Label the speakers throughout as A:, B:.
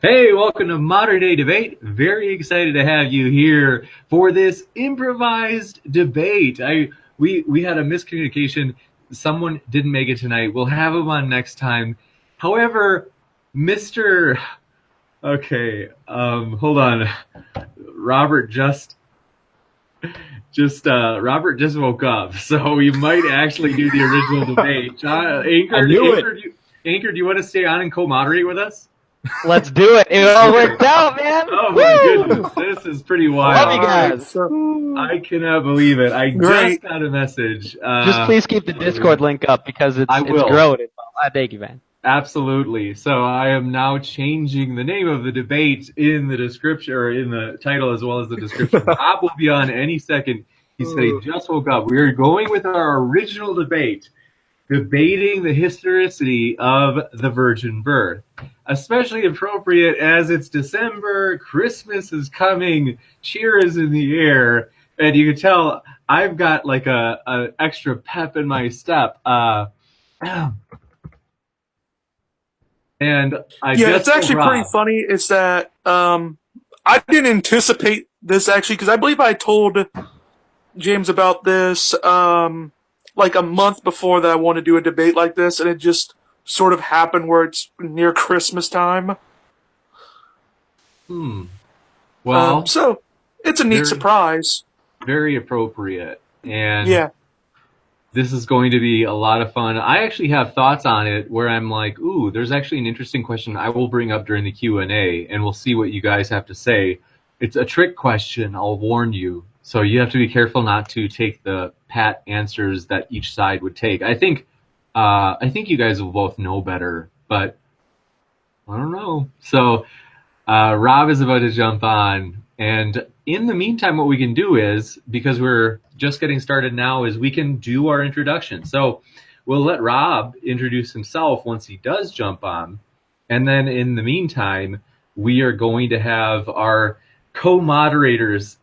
A: Hey, welcome to Modern Day Debate. Very excited to have you here for this improvised debate. We had a miscommunication. Someone didn't make it tonight. We'll have him on next time. However, Mr. Okay, hold on. Robert Robert just woke up, so we might actually do the original debate.
B: I knew it.
A: Anchor, do you want to stay on and co-moderate with us?
C: Let's do it. It all worked out, man.
A: Oh my goodness, this is pretty wild.
C: Love you guys.
A: I cannot believe it. I
B: Great.
A: just got a message.
C: Just please keep the Discord link up because it's
A: will.
C: growing. Thank you, man.
A: Absolutely. So I am now changing the name of the debate in the description, or in the title as well as the description. Bob will be on any second. He said he just woke up. We are going with our original debate, debating the historicity of the virgin birth. Especially appropriate as it's December, Christmas is coming, cheer is in the air, and you can tell I've got like a extra pep in my step. And
B: it's actually pretty funny. Is that I didn't anticipate this actually because I believe I told James about this like a month before that I want to do a debate like this, and it just sort of happened where it's near Christmas time.
A: Well,
B: so it's a neat surprise.
A: Very appropriate, and
B: yeah.
A: This is going to be a lot of fun. I actually have thoughts on it where I'm like, ooh, there's actually an interesting question I will bring up during the Q&A, and we'll see what you guys have to say. It's a trick question, I'll warn you. So you have to be careful not to take the pat answers that each side would take. I think you guys will both know better, but I don't know. So Rob is about to jump on, and in the meantime, what we can do is, because we're just getting started now, is we can do our introduction. So we'll let Rob introduce himself once he does jump on, and then in the meantime, we are going to have our co-moderators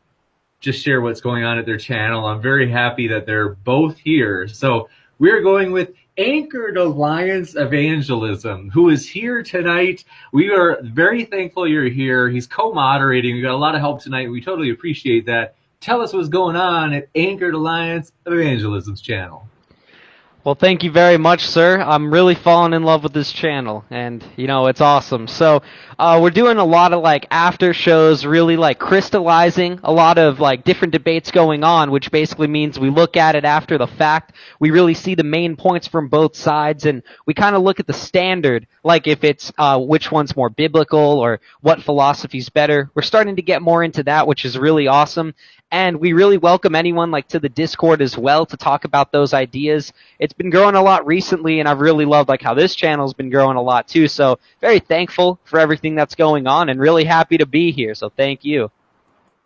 A: just share what's going on at their channel. I'm very happy that they're both here. So we're going with Anchored Alliance Evangelism, who is here tonight. We are very thankful you're here. He's co-moderating. We got a lot of help tonight. We totally appreciate that. Tell us what's going on at Anchored Alliance Evangelism's channel.
C: Well, thank you very much, sir. I'm really falling in love with this channel, and, it's awesome. So, we're doing a lot of, after shows, really, crystallizing a lot of, different debates going on, which basically means we look at it after the fact. We really see the main points from both sides, and we kind of look at the standard, if it's which one's more biblical or what philosophy's better. We're starting to get more into that, which is really awesome. And we really welcome anyone to the Discord as well to talk about those ideas. It's been growing a lot recently, and I've really loved how this channel's been growing a lot too. So very thankful for everything that's going on, and really happy to be here. So thank you.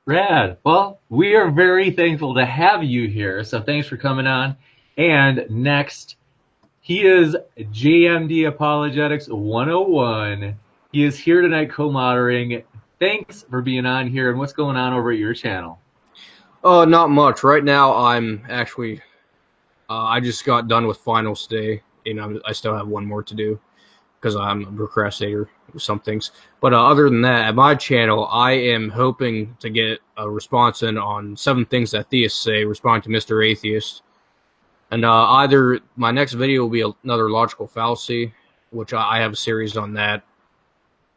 A: Rad. Well, we are very thankful to have you here. So thanks for coming on. And next, he is JMD Apologetics 101. He is here tonight co-moderating. Thanks for being on here. And what's going on over at your channel?
D: Not much. Right now, I'm actually, I just got done with finals today, and I still have one more to do because I'm a procrastinator with some things. But other than that, at my channel, I am hoping to get a response in on 7 things that theists say, responding to Mr. Atheist. And either my next video will be another logical fallacy, which I have a series on that,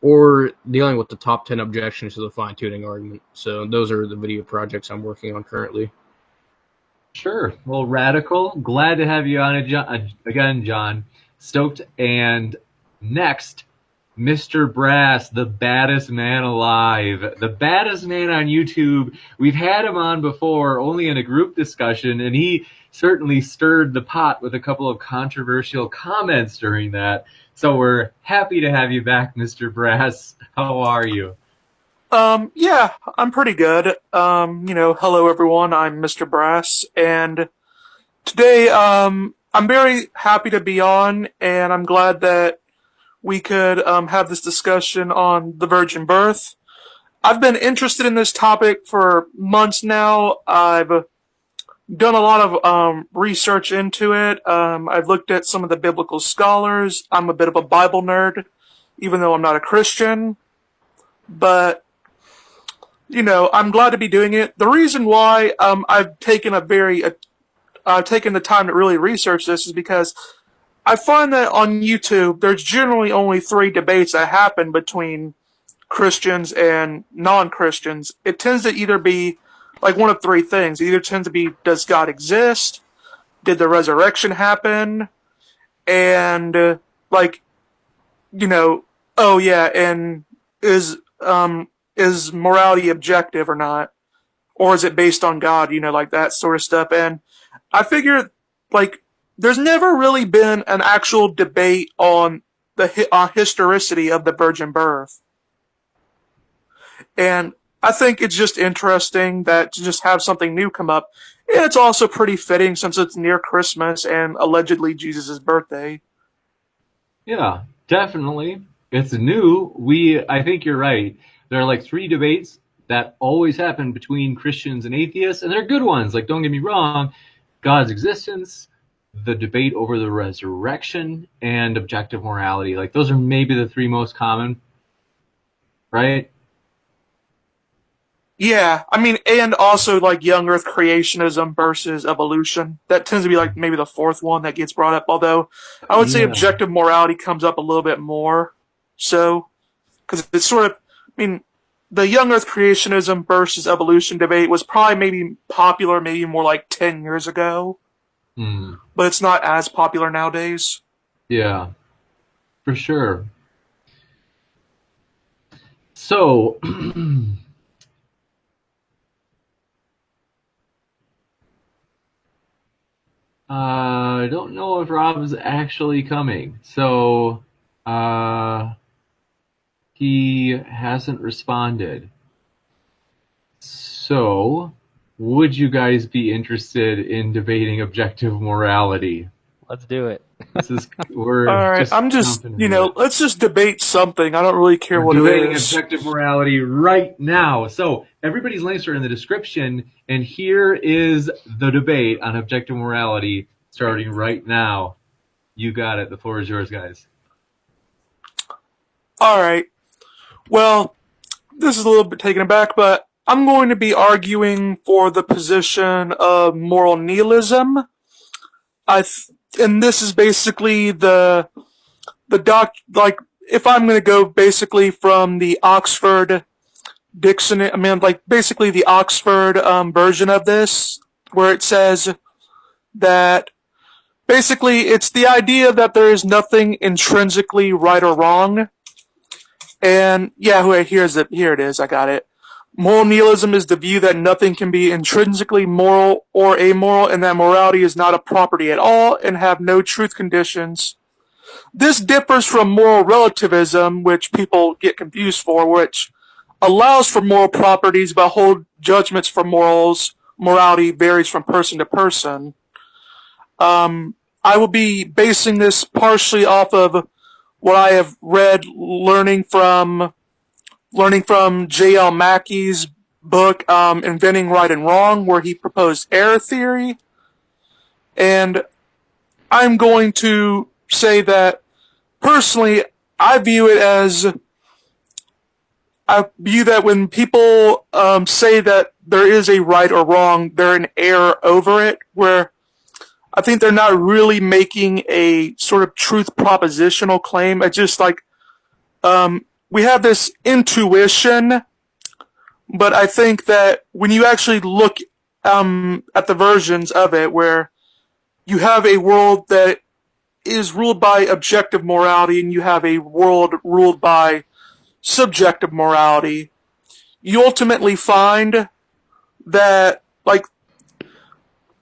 D: or dealing with the top 10 objections to the fine-tuning argument. So those are the video projects I'm working on currently.
A: Sure. Well, Radical, glad to have you on again, John. Stoked. And next, Mr. Brass, the baddest man alive. The baddest man on YouTube. We've had him on before, only in a group discussion, and he certainly stirred the pot with a couple of controversial comments during that. So we're happy to have you back, Mr. Brass. How are you?
B: Yeah, I'm pretty good. Hello everyone, I'm Mr. Brass, and today, I'm very happy to be on, and I'm glad that we could, have this discussion on the virgin birth. I've been interested in this topic for months now. I've done a lot of research into it. I've looked at some of the biblical scholars. I'm a bit of a Bible nerd, even though I'm not a Christian. but I'm glad to be doing it. The reason why I've taken the time to really research this is because I find that on YouTube there's generally only 3 debates that happen between Christians and non-Christians. It tends to either be like one of 3 things. It either tends to be, does God exist? Did the resurrection happen? And oh yeah, and is morality objective or not? Or is it based on God, like that sort of stuff. And I figure, there's never really been an actual debate on the historicity of the virgin birth. And I think it's just interesting that to just have something new come up. And it's also pretty fitting since it's near Christmas and allegedly Jesus' birthday.
A: Yeah, definitely. It's new. I think you're right. There are like 3 debates that always happen between Christians and atheists, and they're good ones. Like, don't get me wrong, God's existence, the debate over the resurrection, and objective morality. Like, those are maybe the 3 most common, right?
B: Yeah, I mean, and also like young Earth creationism versus evolution. That tends to be like maybe the 4th one that gets brought up. Although I would say
A: Yeah.
B: objective morality comes up a little bit more. So, because it's sort of, I mean, the young Earth creationism versus evolution debate was probably maybe popular maybe more like 10 years ago, but it's not as popular nowadays.
A: Yeah, for sure. So, I don't know if Rob is actually coming. So, he hasn't responded. So, would you guys be interested in debating objective morality?
C: Let's do it.
A: We're
B: All right,
A: just
B: I'm just,
A: jumping into it.
B: let's just debate something. I don't really care what
A: Debating
B: it is.
A: objective morality right now. So everybody's links are in the description, and here is the debate on objective morality starting right now. You got it. The floor is yours, guys.
B: All right. Well, this is a little bit taken aback, but I'm going to be arguing for the position of moral nihilism. And this is basically if I'm going to go basically from the Oxford Dictionary, I mean, like basically the Oxford version of this, where it says that basically it's the idea that there is nothing intrinsically right or wrong. And yeah, here it is, I got it. Moral nihilism is the view that nothing can be intrinsically moral or amoral, and that morality is not a property at all and have no truth conditions. This differs from moral relativism, which people get confused for, which allows for moral properties but hold judgments for morality varies from person to person. I will be basing this partially off of what I have read, learning from J.L. Mackey's book, Inventing Right and Wrong, where he proposed error theory. And I'm going to say that, personally, I view that when people say that there is a right or wrong, they're in error over it, where I think they're not really making a sort of truth propositional claim. It's just like, we have this intuition, but I think that when you actually look at the versions of it, where you have a world that is ruled by objective morality and you have a world ruled by subjective morality, you ultimately find that, like,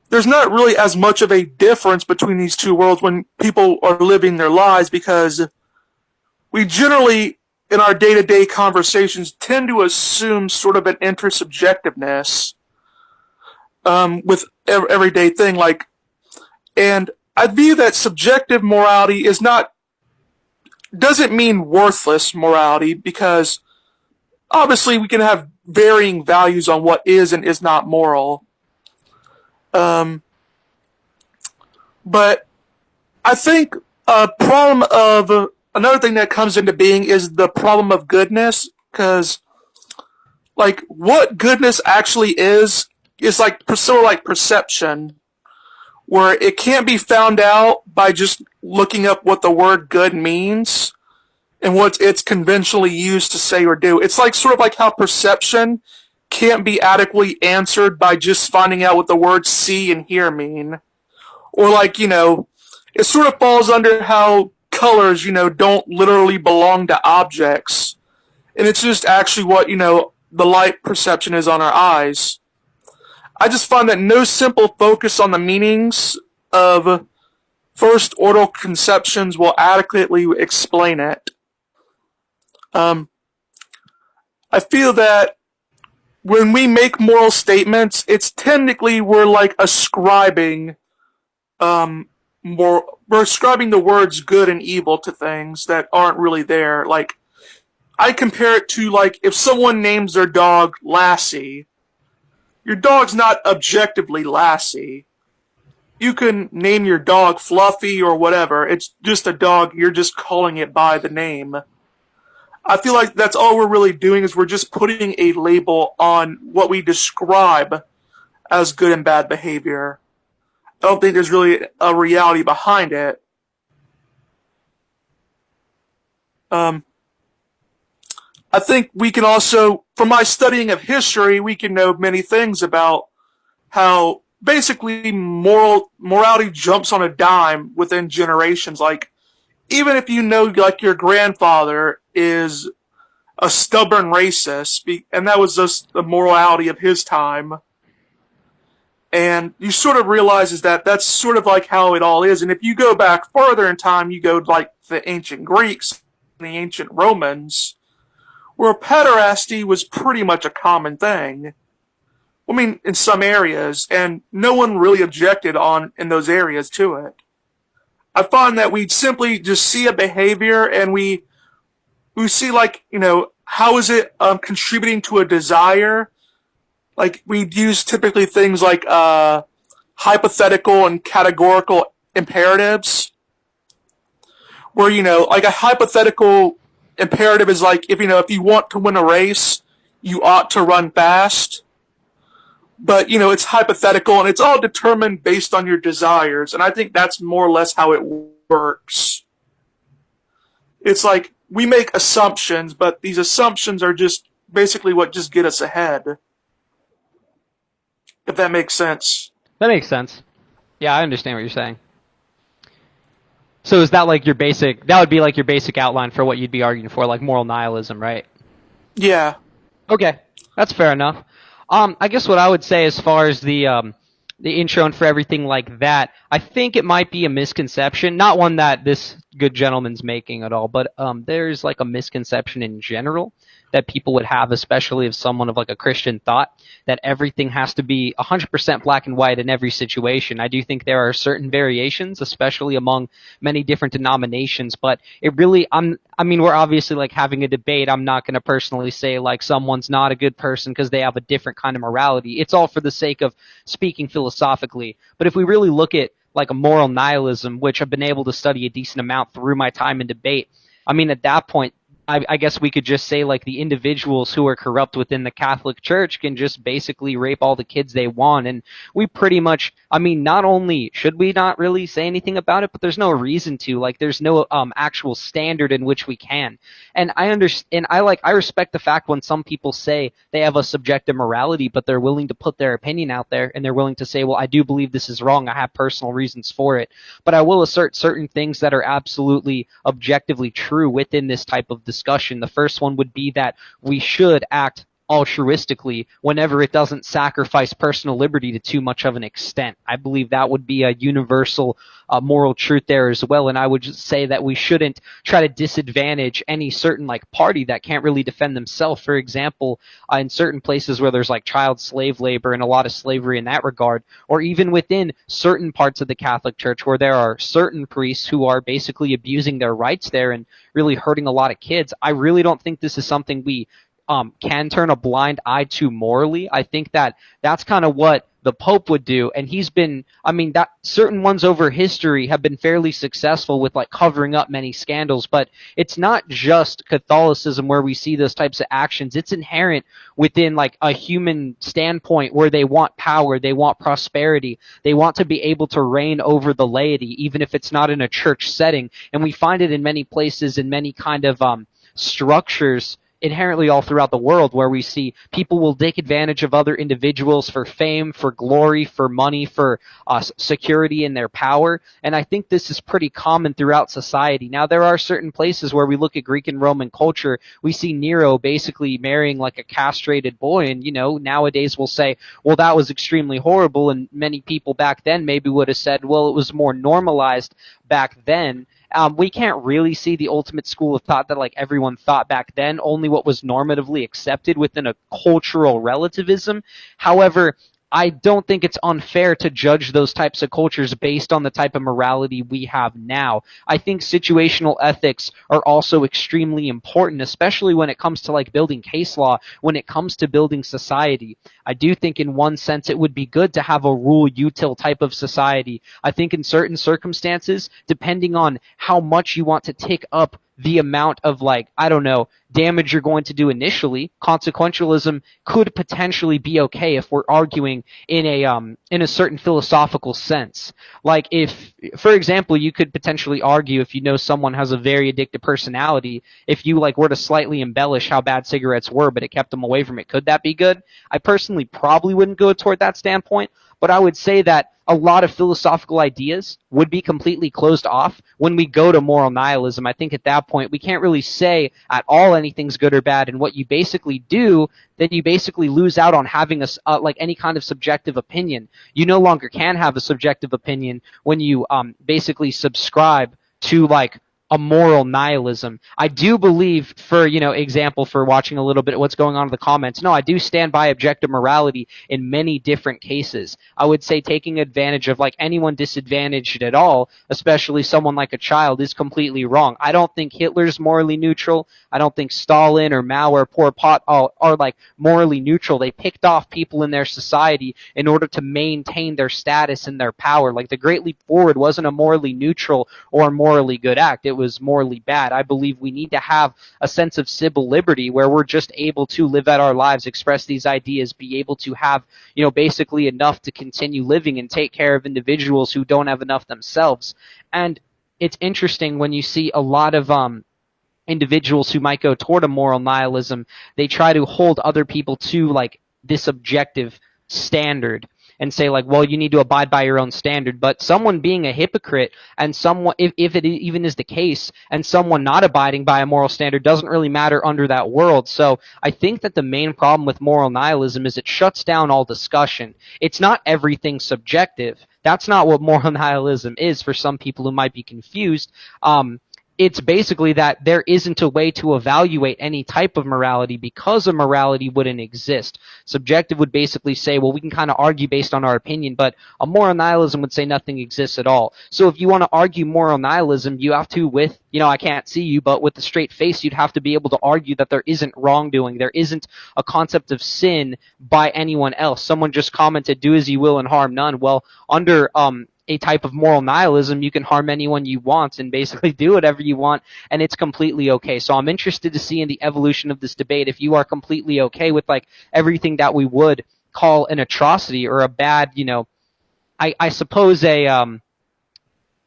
B: there's not really as much of a difference between these 2 worlds when people are living their lives, because we generally, in our day-to-day conversations, tend to assume sort of an intersubjectiveness with everyday thing, and I view that subjective morality doesn't mean worthless morality, because obviously we can have varying values on what is and is not moral. But I think another thing that comes into being is the problem of goodness, because, like, what goodness actually is like sort of like perception, where it can't be found out by just looking up what the word good means and what it's conventionally used to say or do. It's like sort of like how perception can't be adequately answered by just finding out what the words see and hear mean. Or like, it sort of falls under how colors, don't literally belong to objects. And it's just actually what, the light perception is on our eyes. I just find that no simple focus on the meanings of first order conceptions will adequately explain it. I feel that when we make moral statements, it's technically we're like ascribing we're ascribing the words good and evil to things that aren't really there. Like, I compare it to, like, if someone names their dog Lassie, your dog's not objectively Lassie. You can name your dog Fluffy or whatever. It's just a dog. You're just calling it by the name. I feel like that's all we're really doing is we're just putting a label on what we describe as good and bad behavior. I don't think there's really a reality behind it. I think we can also, from my studying of history, we can know many things about how basically morality jumps on a dime within generations. Like, even if you know, like, your grandfather is a stubborn racist, and that was just the morality of his time, and you sort of realize is that that's sort of like how it all is. And if you go back further in time, you go like the ancient Greeks and the ancient Romans, where pederasty was pretty much a common thing. I mean, in some areas, and no one really objected in those areas to it. I find that we simply just see a behavior and we see, like, how is it contributing to a desire? Like, we use typically things like hypothetical and categorical imperatives, where, like a hypothetical imperative is like, if you want to win a race, you ought to run fast. But, it's hypothetical and it's all determined based on your desires. And I think that's more or less how it works. It's like we make assumptions, but these assumptions are just basically what just get us ahead. If that makes sense.
C: That makes sense. Yeah, I understand what you're saying. So is that like that would be like your basic outline for what you'd be arguing for, like moral nihilism, right?
B: Yeah.
C: Okay, that's fair enough. I guess what I would say as far as the intro and for everything like that, I think it might be a misconception, not one that this good gentleman's making at all, but there's like a misconception in general that people would have, especially if someone of like a Christian thought, that everything has to be 100% black and white in every situation. I do think there are certain variations, especially among many different denominations, but it really, we're obviously like having a debate. I'm not going to personally say like someone's not a good person because they have a different kind of morality. It's all for the sake of speaking philosophically. But if we really look at like a moral nihilism, which I've been able to study a decent amount through my time in debate, at that point, I guess we could just say like the individuals who are corrupt within the Catholic Church can just basically rape all the kids they want. And we pretty much, not only should we not really say anything about it, but there's no reason to. Like, there's no actual standard in which we can. And I understand, I respect the fact when some people say they have a subjective morality, but they're willing to put their opinion out there and they're willing to say, well, I do believe this is wrong. I have personal reasons for it. But I will assert certain things that are absolutely objectively true within this type of discussion. The first one would be that we should act altruistically whenever it doesn't sacrifice personal liberty to too much of an extent. I believe that would be a universal moral truth there as well, and I would just say that we shouldn't try to disadvantage any certain like party that can't really defend themselves. For example, in certain places where there's like child slave labor and a lot of slavery in that regard, or even within certain parts of the Catholic Church where there are certain priests who are basically abusing their rights there and really hurting a lot of kids, I really don't think this is something we can turn a blind eye to morally. I think that that's kind of what the Pope would do. And he's been, I mean, that certain ones over history have been fairly successful with like covering up many scandals, but it's not just Catholicism where we see those types of actions. It's inherent within like a human standpoint where they want power, they want prosperity, they want to be able to reign over the laity, even if it's not in a church setting. And we find it in many places, in many kind of structures inherently all throughout the world, where we see people will take advantage of other individuals for fame, for glory, for money, for security in their power. And I think this is pretty common throughout society. Now, there are certain places where we look at Greek and Roman culture, we see Nero basically marrying like a castrated boy, and, you know, nowadays we'll say, well, that was extremely horrible, and many people back then maybe would have said, well, it was more normalized back then. We can't really see the ultimate school of thought that like everyone thought back then, only what was normatively accepted within a cultural relativism. However, I don't think it's unfair to judge those types of cultures based on the type of morality we have now. I think situational ethics are also extremely important, especially when it comes to like building case law, when it comes to building society. I do think in one sense it would be good to have a rule-util type of society. I think in certain circumstances, depending on how much you want to tick up the amount of, like, I don't know, damage you're going to do initially, consequentialism could potentially be okay if we're arguing in a certain philosophical sense. Like, if, for example, you could potentially argue, if you know someone has a very addictive personality, if you like were to slightly embellish how bad cigarettes were, but it kept them away from it, could that be good? I personally probably wouldn't go toward that standpoint, but I would say that a lot of philosophical ideas would be completely closed off when we go to moral nihilism. I think at that point we can't really say at all anything's good or bad, and what you basically do, then you basically lose out on having like any kind of subjective opinion. You no longer can have a subjective opinion when you basically subscribe to like a moral nihilism. I do believe, for, you know, example, for watching a little bit of what's going on in the comments, no, I do stand by objective morality in many different cases. I would say taking advantage of like anyone disadvantaged at all, especially someone like a child, is completely wrong. I don't think Hitler's morally neutral. I don't think Stalin or Mao or Pol Pot are like morally neutral. They picked off people in their society in order to maintain their status and their power. Like the Great Leap Forward wasn't a morally neutral or morally good act. It was morally bad. I believe we need to have a sense of civil liberty where we're just able to live out our lives, express these ideas, be able to have, you know, basically enough to continue living and take care of individuals who don't have enough themselves. And it's interesting when you see a lot of individuals who might go toward a moral nihilism, they try to hold other people to like this objective standard and say like, well, you need to abide by your own standard. But someone being a hypocrite and someone, if it even is the case, and someone not abiding by a moral standard doesn't really matter under that world. So I think that the main problem with moral nihilism is it shuts down all discussion. It's not everything subjective. That's not what moral nihilism is for some people who might be confused. It's basically that there isn't a way to evaluate any type of morality because a morality wouldn't exist. Subjective would basically say, well, we can kind of argue based on our opinion, but a moral nihilism would say nothing exists at all. So if you want to argue moral nihilism, you have to, with, you know, I can't see you, but with a straight face, you'd have to be able to argue that there isn't wrongdoing. There isn't a concept of sin by anyone else. Someone just commented, do as you will and harm none. Well, under a type of moral nihilism, you can harm anyone you want and basically do whatever you want, and it's completely okay. So I'm interested to see in the evolution of this debate if you are completely okay with like everything that we would call an atrocity or a bad, you know, I suppose a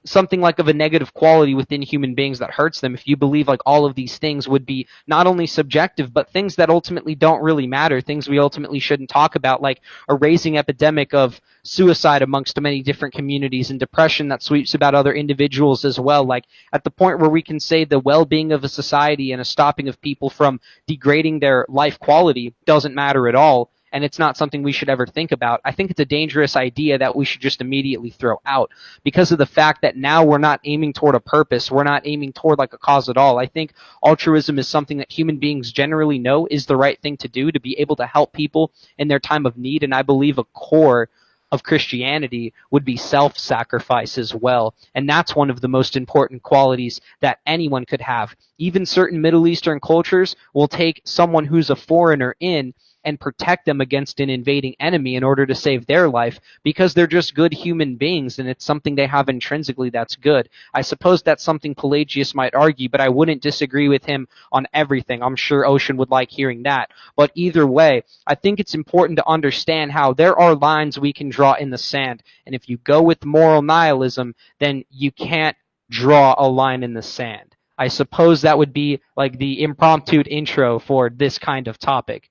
C: something like of a negative quality within human beings that hurts them, if you believe like all of these things would be not only subjective, but things that ultimately don't really matter, things we ultimately shouldn't talk about, like a raising epidemic of suicide amongst many different communities and depression that sweeps about other individuals as well, like at the point where we can say the well-being of a society and a stopping of people from degrading their life quality doesn't matter at all, and it's not something we should ever think about. I think it's a dangerous idea that we should just immediately throw out because of the fact that now we're not aiming toward a purpose. We're not aiming toward like a cause at all. I think altruism is something that human beings generally know is the right thing to do, to be able to help people in their time of need, and I believe a core of Christianity would be self-sacrifice as well. And that's one of the most important qualities that anyone could have. Even certain Middle Eastern cultures will take someone who's a foreigner in and protect them against an invading enemy in order to save their life, because they're just good human beings and it's something they have intrinsically that's good. I suppose that's something Pelagius might argue, but I wouldn't disagree with him on everything. I'm sure Ocean would like hearing that. But either way, I think it's important to understand how there are lines we can draw in the sand. And if you go with moral nihilism, then you can't draw a line in the sand. I suppose that would be like the impromptu intro for this kind of topic.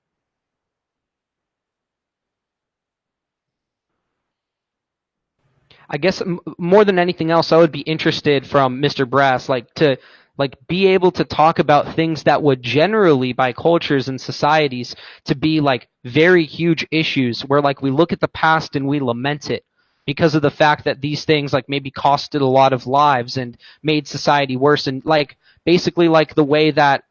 C: I guess more than anything else, I would be interested from Mr. Brass, to be able to talk about things that would generally, by cultures and societies, to be like very huge issues where like we look at the past and we lament it because of the fact that these things like maybe costed a lot of lives and made society worse, and like basically like the way that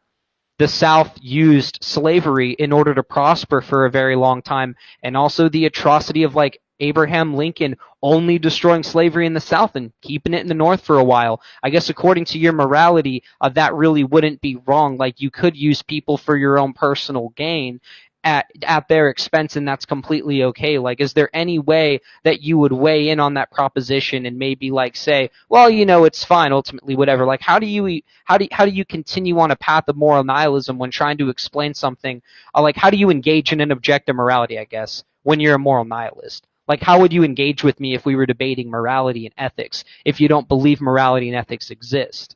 C: the South used slavery in order to prosper for a very long time, and also the atrocity of like Abraham Lincoln only destroying slavery in the South and keeping it in the North for a while. I guess according to your morality, that really wouldn't be wrong. Like you could use people for your own personal gain at their expense, and that's completely okay. Like, is there any way that you would weigh in on that proposition and maybe like say, well, it's fine ultimately, whatever. Like, how do you continue on a path of moral nihilism when trying to explain something? Like, how do you engage in an objective morality, I guess, when you're a moral nihilist? Like, how would you engage with me if we were debating morality and ethics if you don't believe morality and ethics exist?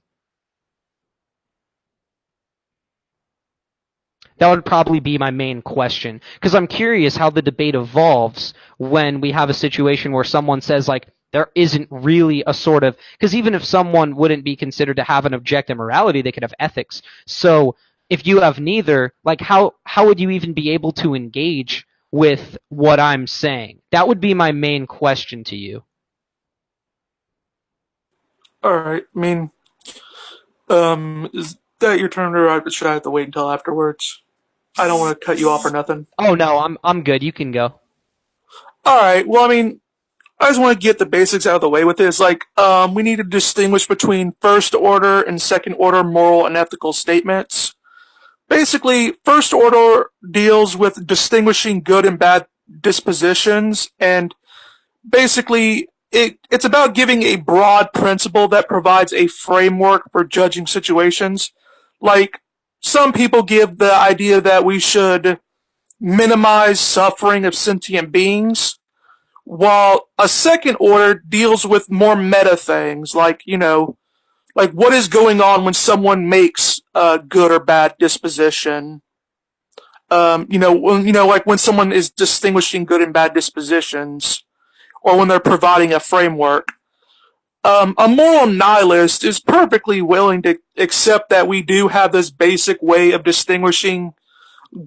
C: That would probably be my main question, because I'm curious how the debate evolves when we have a situation where someone says, like, there isn't really a sort of, because even if someone wouldn't be considered to have an objective morality, they could have ethics. So if you have neither, like, how would you even be able to engage with what I'm saying? That would be my main question to you.
B: Alright, I mean, is that your turn, or should I have to wait until afterwards? I don't want to cut you off or nothing.
C: Oh no, I'm good. You can go.
B: Alright, well, I mean, I just want to get the basics out of the way with this. Like, we need to distinguish between first order and second order moral and ethical statements. Basically, first order deals with distinguishing good and bad dispositions, and basically, it's about giving a broad principle that provides a framework for judging situations. Like, some people give the idea that we should minimize suffering of sentient beings, while a second order deals with more meta things, like, like what is going on when someone makes a good or bad disposition. Like when someone is distinguishing good and bad dispositions, or when they're providing a framework. A moral nihilist is perfectly willing to accept that we do have this basic way of distinguishing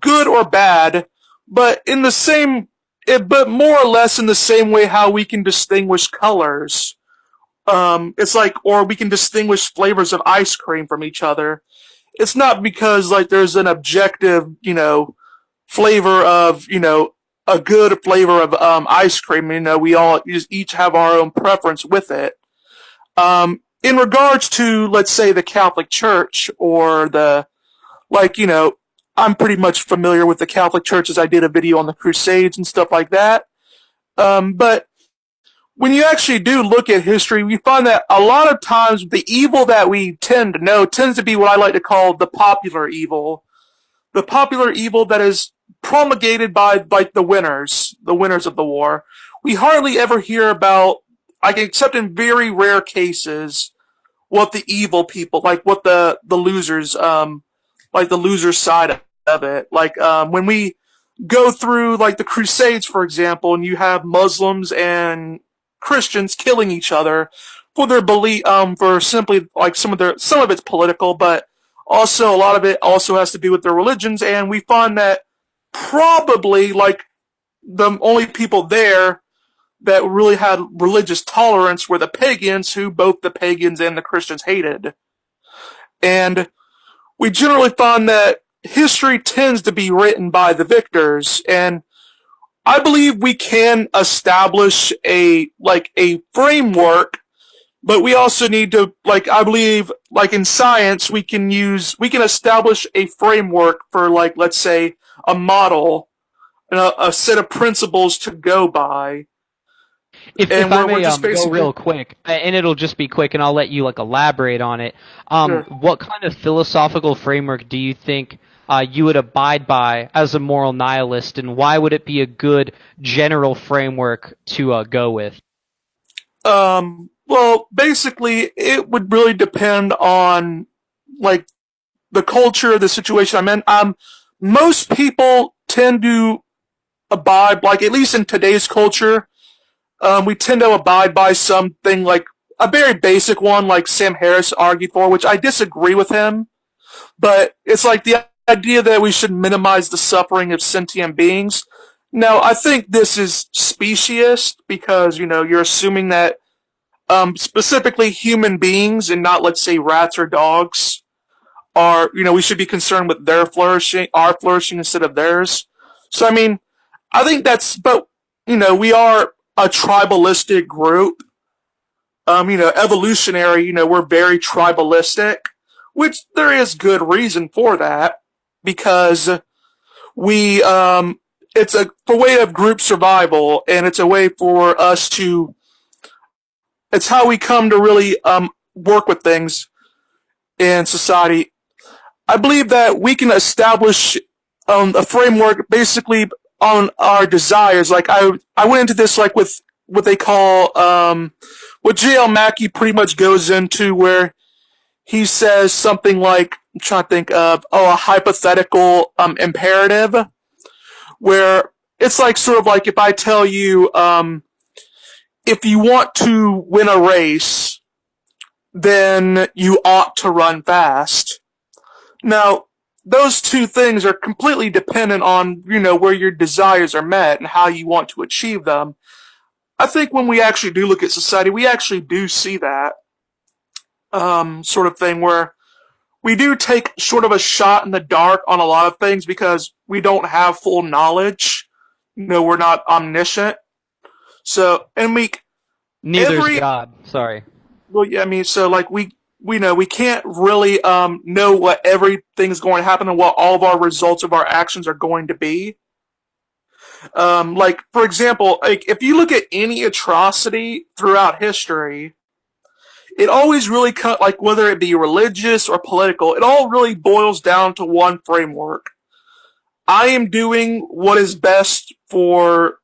B: good or bad, but but more or less in the same way how we can distinguish colors. It's like, or we can distinguish flavors of ice cream from each other. It's not because like there's an objective, flavor of, a good flavor of ice cream. We all each have our own preference with it. In regards to, let's say, the Catholic Church, or I'm pretty much familiar with the Catholic Church as I did a video on the Crusades and stuff like that. But when you actually do look at history, we find that a lot of times the evil that we tend to know tends to be what I like to call the popular evil. The popular evil that is promulgated by, like, the winners of the war. We hardly ever hear about, like, except in very rare cases, what the evil people, like what the losers, like the loser side of it. Like, when we go through, like, the Crusades, for example, and you have Muslims and Christians killing each other for their belief, for simply, like, some of it's political, but also a lot of it also has to do with their religions, and we find that probably, like, the only people there that really had religious tolerance were the pagans, who both the pagans and the Christians hated. And we generally find that history tends to be written by the victors, and I believe we can establish a framework, but we also need to, like, I believe, like in science, we can establish a framework for, like, let's say, a model a set of principles to go by.
C: If
B: And
C: I
B: we're
C: may
B: just
C: go
B: basically
C: real quick, and it'll just be quick, and I'll let you like elaborate on it.
B: sure.
C: What kind of philosophical framework do you think you would abide by as a moral nihilist, and why would it be a good general framework to go with?
B: Well, basically, it would really depend on like the culture, the situation I'm in. Most people tend to abide, like at least in today's culture, we tend to abide by something like a very basic one, like Sam Harris argued for, which I disagree with him. But it's like the idea that we should minimize the suffering of sentient beings. Now, I think this is speciesist because you're assuming that specifically human beings and not, let's say, rats or dogs are, we should be concerned with their flourishing, our flourishing instead of theirs. So, I mean, I think but, we are a tribalistic group. Evolutionary, we're very tribalistic, which there is good reason for that because it's a way of group survival and it's a way for us to, it's how we come to really, work with things in society. I believe that we can establish a framework basically on our desires. Like I went into this like with what they call what J.L. Mackey pretty much goes into, where he says something like, I'm trying to think of a hypothetical imperative, where it's like sort of like if I tell you if you want to win a race, then you ought to run fast. Now, those two things are completely dependent on, where your desires are met and how you want to achieve them. I think when we actually do look at society, we actually do see that sort of thing where we do take sort of a shot in the dark on a lot of things because we don't have full knowledge. We're not omniscient. So, and
C: Neither's God. Sorry.
B: well, yeah, I mean, so like we know we can't really know what everything's going to happen and what all of our results of our actions are going to be. Like for example, like if you look at any atrocity throughout history, it always really like whether it be religious or political, it all really boils down to one framework. I am doing what is best for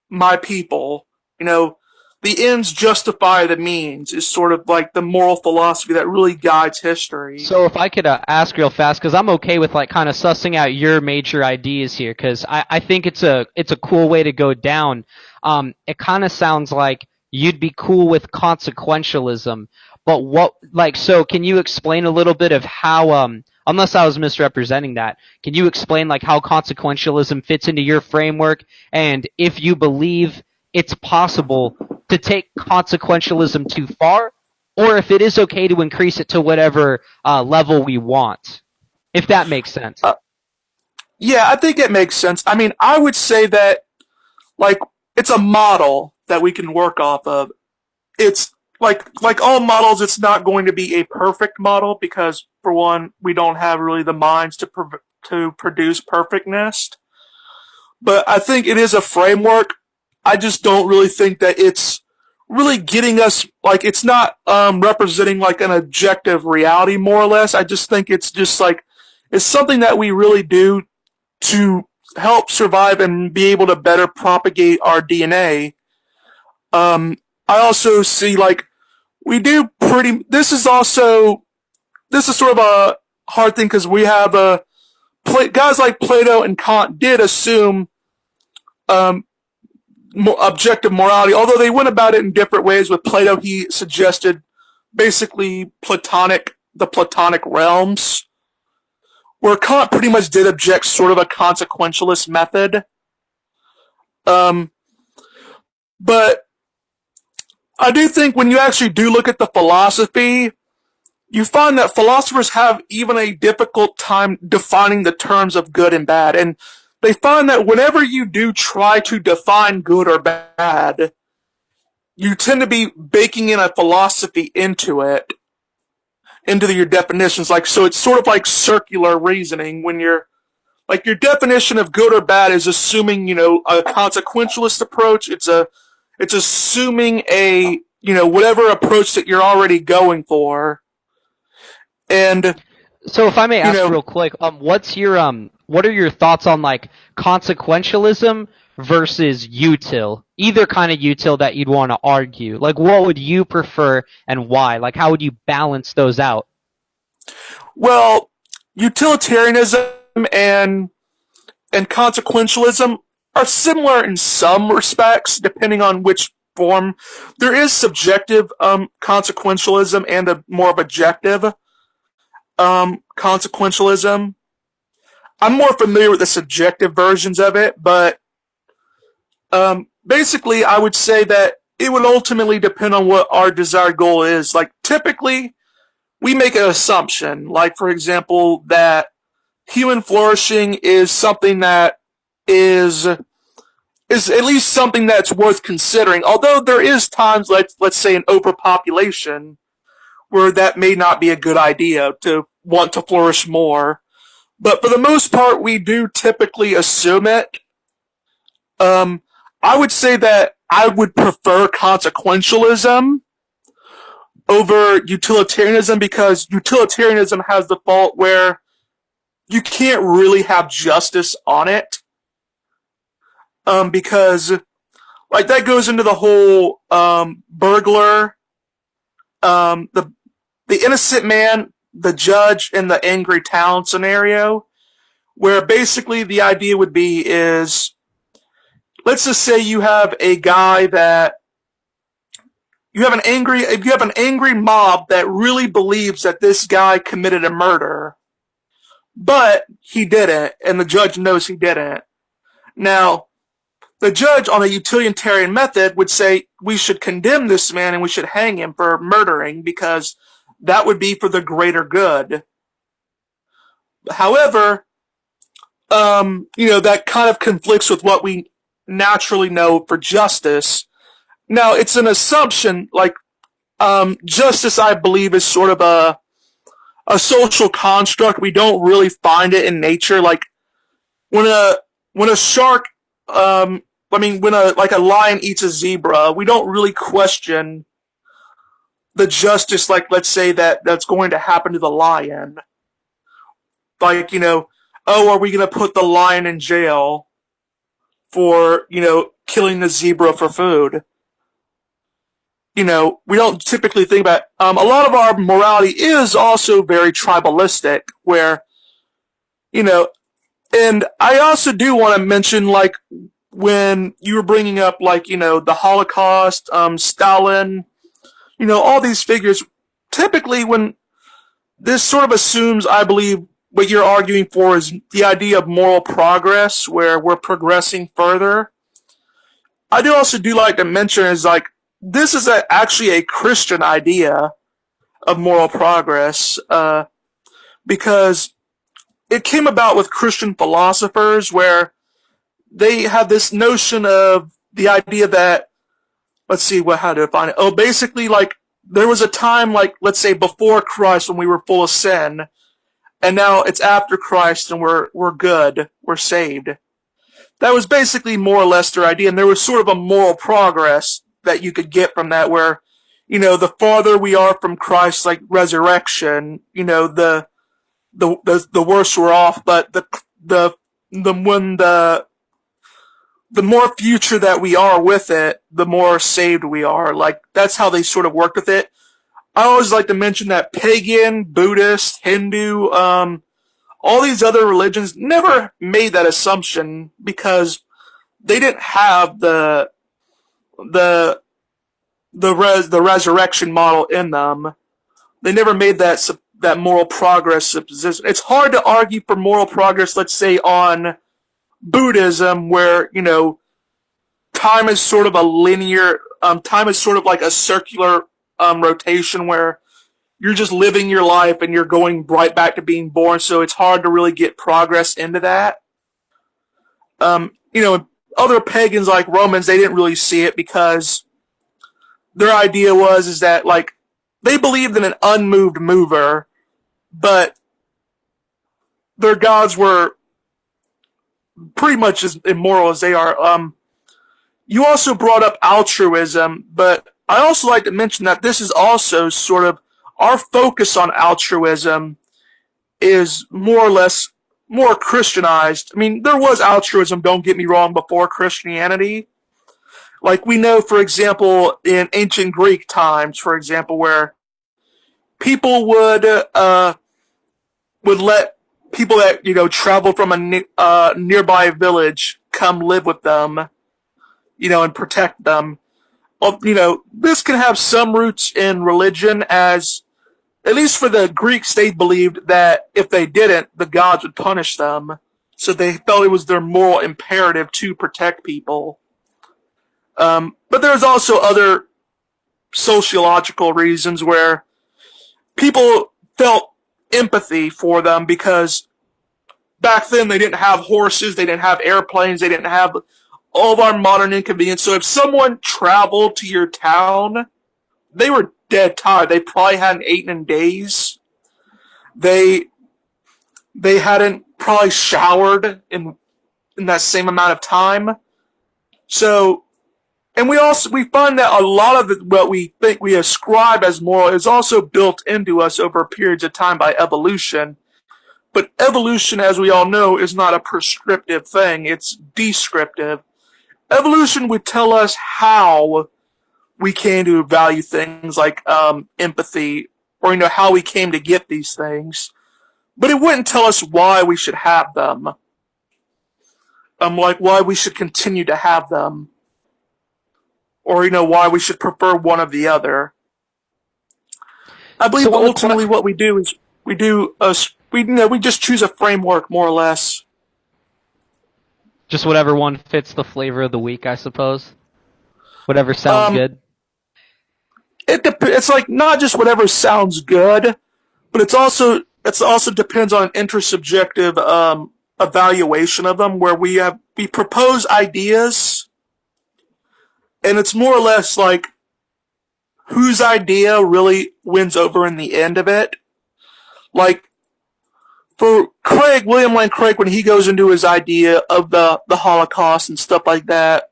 B: my people. The ends justify the means is sort of like the moral philosophy that really guides history.
C: So if I could ask real fast, because I'm okay with like kind of sussing out your major ideas here, because I think it's a cool way to go down. It kind of sounds like you'd be cool with consequentialism, but so can you explain a little bit of how unless I was misrepresenting that, can you explain like how consequentialism fits into your framework, and if you believe it's possible to take consequentialism too far, or if it is okay to increase it to whatever level we want, if that makes sense.
B: Yeah, I think it makes sense. I mean, I would say that like it's a model that we can work off of. It's like all models, it's not going to be a perfect model because for one, we don't have really the minds to produce perfectness. But I think it is a framework. I just don't really think that it's really getting us, like it's not representing like an objective reality more or less. I just think it's just like it's something that we really do to help survive and be able to better propagate our DNA. I also see like we do pretty. This is sort of a hard thing because we have guys like Plato and Kant did assume um, objective morality, although they went about it in different ways. With Plato, he suggested basically the Platonic realms, where Kant pretty much did object sort of a consequentialist method. But I do think when you actually do look at the philosophy, you find that philosophers have even a difficult time defining the terms of good and bad. And they find that whenever you do try to define good or bad, you tend to be baking in a philosophy into your definitions. Like, so it's sort of like circular reasoning when you're like your definition of good or bad is assuming, a consequentialist approach. It's assuming a, whatever approach that you're already going for. And,
C: So if I may
B: you
C: ask
B: know,
C: real quick, what are your thoughts on like consequentialism versus util? Either kind of util that you'd want to argue. Like, what would you prefer and why? Like, how would you balance those out?
B: well, utilitarianism and consequentialism are similar in some respects, depending on which form. There is subjective consequentialism and a more of objective consequentialism. I'm more familiar with the subjective versions of it, but basically, I would say that it would ultimately depend on what our desired goal is. Like, typically, we make an assumption, like, for example, that human flourishing is something that is at least something that's worth considering. Although there is times, like, let's say, an overpopulation, where that may not be a good idea to want to flourish more. But for the most part, we do typically assume it. I would say that I would prefer consequentialism over utilitarianism, because utilitarianism has the fault where you can't really have justice on it. Because, like, that goes into the whole burglar, the innocent man, the judge, and the angry town scenario, where basically the idea would be is, let's just say you have a guy that you have an angry mob that really believes that this guy committed a murder, but he didn't, and the judge knows he didn't. Now, the judge, on a utilitarian method, would say we should condemn this man and we should hang him for murdering, because that would be for the greater good. However, that kind of conflicts with what we naturally know for justice. Now, it's an assumption, like, justice, I believe, is sort of a social construct. We don't really find it in nature. Like, when a shark, when a lion eats a zebra, we don't really question the justice, like, let's say that's going to happen to the lion. Like, oh, are we going to put the lion in jail for, killing the zebra for food? We don't typically think about, a lot of our morality is also very tribalistic, where, and I also do want to mention, like, when you were bringing up, like, the Holocaust, Stalin, all these figures, typically when this sort of assumes, I believe, what you're arguing for is the idea of moral progress, where we're progressing further. I do like to mention is, like, this is actually a Christian idea of moral progress, because it came about with Christian philosophers, where they had this notion of the idea that, let's see, how to define it. Oh, basically, like, there was a time, like, let's say before Christ, when we were full of sin, and now it's after Christ and we're good, we're saved. That was basically more or less their idea, and there was sort of a moral progress that you could get from that, where, the farther we are from Christ's, like, resurrection, the worse we're off, but the more future that we are with it, the more saved we are. Like, that's how they sort of worked with it. I always like to mention that pagan, Buddhist, Hindu, all these other religions never made that assumption, because they didn't have the resurrection model in them. They never made that moral progress supposition. It's hard to argue for moral progress, let's say, on Buddhism, where, time is sort of a linear, time is sort of like a circular rotation, where you're just living your life and you're going right back to being born, so it's hard to really get progress into that. Other pagans like Romans, they didn't really see it, because their idea is that, like, they believed in an unmoved mover, but their gods were pretty much as immoral as they are. You also brought up altruism, but I also like to mention that this is also sort of our focus on altruism is more or less more Christianized. I mean, there was altruism, don't get me wrong, before Christianity. Like we know, for example, in ancient Greek times, for example, where people would let people that travel from a nearby village come live with them, and protect them. Well, this can have some roots in religion, as at least for the Greeks, they believed that if they didn't, the gods would punish them. So they felt it was their moral imperative to protect people. But there's also other sociological reasons where people felt empathy for them because back then they didn't have horses, they didn't have airplanes, they didn't have all of our modern inconvenience. So if someone traveled to your town, they were dead tired. They probably hadn't eaten in days. They hadn't probably showered in that same amount of time. So, and we find that a lot of what we think we ascribe as moral is also built into us over periods of time by evolution. But evolution, as we all know, is not a prescriptive thing. It's descriptive. Evolution would tell us how we came to value things like empathy, or how we came to get these things, but it wouldn't tell us why we should have them. Like why we should continue to have them, or why we should prefer one of the other. I believe ultimately what we do is we just choose a framework more or less.
C: Just whatever one fits the flavor of the week, I suppose. Whatever sounds good.
B: It's like not just whatever sounds good, but it also depends on an intersubjective evaluation of them, where we propose ideas, and it's more or less like whose idea really wins over in the end of it. Like for William Lane Craig, when he goes into his idea of the Holocaust and stuff like that,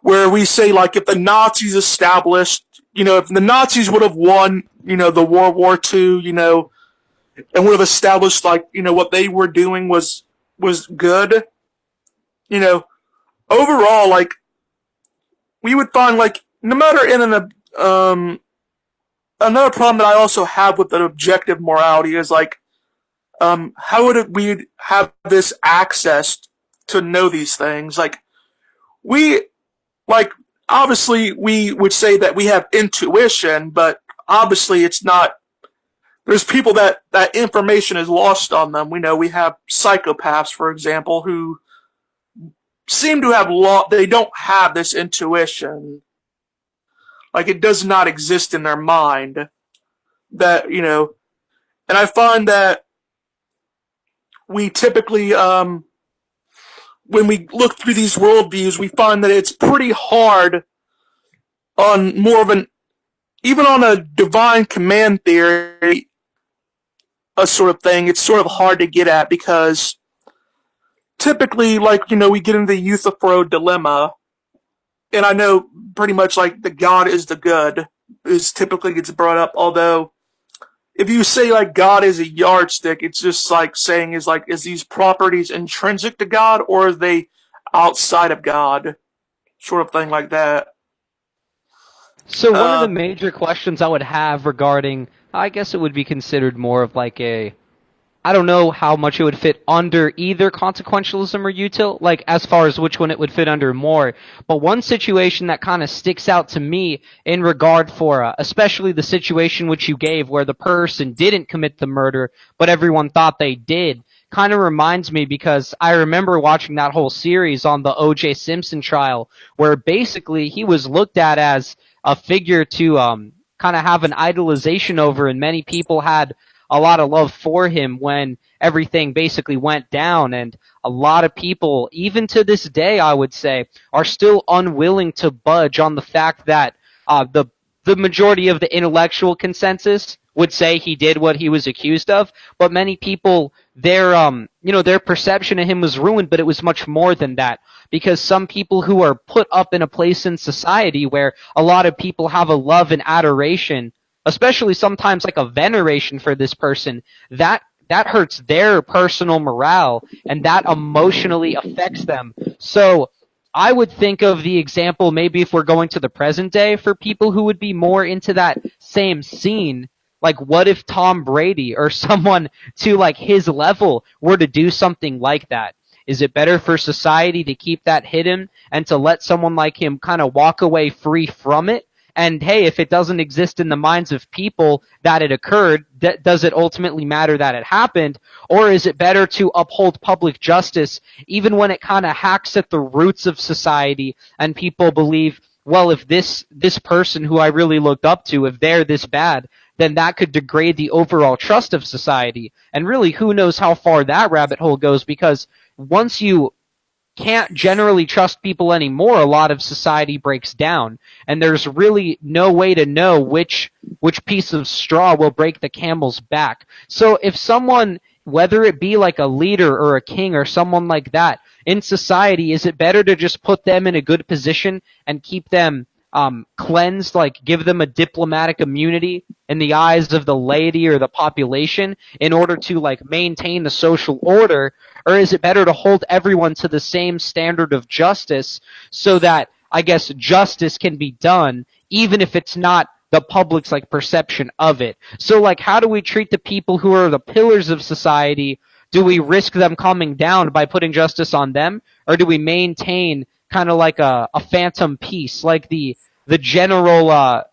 B: where we say, like, if the Nazis established, if the Nazis would have won, the World War II, and would have established, like, what they were doing was good, overall, like, we would find, like, no matter another problem that I also have with an objective morality is, like, how would we have this access to know these things? Like, obviously we would say that we have intuition, but obviously it's not. There's people that information is lost on them. We have psychopaths, for example, who seem to have they don't have this intuition. Like, it does not exist in their mind. That, and I find that we typically, when we look through these worldviews, we find that it's pretty hard on more of even on a divine command theory, a sort of thing, it's sort of hard to get at, because typically, like, we get into the Euthyphro dilemma, and I know pretty much, like, the God is the good is typically gets brought up, although if you say, like, God is a yardstick, it's just like saying, is these properties intrinsic to God, or are they outside of God? Sort of thing like that.
C: So one of the major questions I would have regarding, I guess it would be considered more of like I don't know how much it would fit under either consequentialism or util, like as far as which one it would fit under more. But one situation that kind of sticks out to me in regard for, especially the situation which you gave where the person didn't commit the murder, but everyone thought they did, kind of reminds me, because I remember watching that whole series on the O.J. Simpson trial, where basically he was looked at as a figure to kind of have an idolization over, and many people had a lot of love for him when everything basically went down, and a lot of people, even to this day, I would say, are still unwilling to budge on the fact that the majority of the intellectual consensus would say he did what he was accused of, but many people, their perception of him was ruined, but it was much more than that. Because some people who are put up in a place in society where a lot of people have a love and adoration, especially sometimes like a veneration for this person, that hurts their personal morale, and that emotionally affects them. So I would think of the example, maybe if we're going to the present day, for people who would be more into that same scene. Like, what if Tom Brady or someone to like his level were to do something like that? Is it better for society to keep that hidden and to let someone like him kind of walk away free from it? And hey, if it doesn't exist in the minds of people that it occurred, does it ultimately matter that it happened? Or is it better to uphold public justice even when it kind of hacks at the roots of society and people believe, well, if this person who I really looked up to, if they're this bad, then that could degrade the overall trust of society. And really, who knows how far that rabbit hole goes, because once you can't generally trust people anymore, a lot of society breaks down, and there's really no way to know which piece of straw will break the camel's back. So if someone, whether it be like a leader or a king or someone like that in society, is it better to just put them in a good position and keep them cleansed, like give them a diplomatic immunity in the eyes of the laity or the population in order to like maintain the social order? Or is it better to hold everyone to the same standard of justice so that, I guess, justice can be done even if it's not the public's like perception of it? So like, how do we treat the people who are the pillars of society? Do we risk them coming down by putting justice on them, or do we maintain kind of like a phantom peace, like the general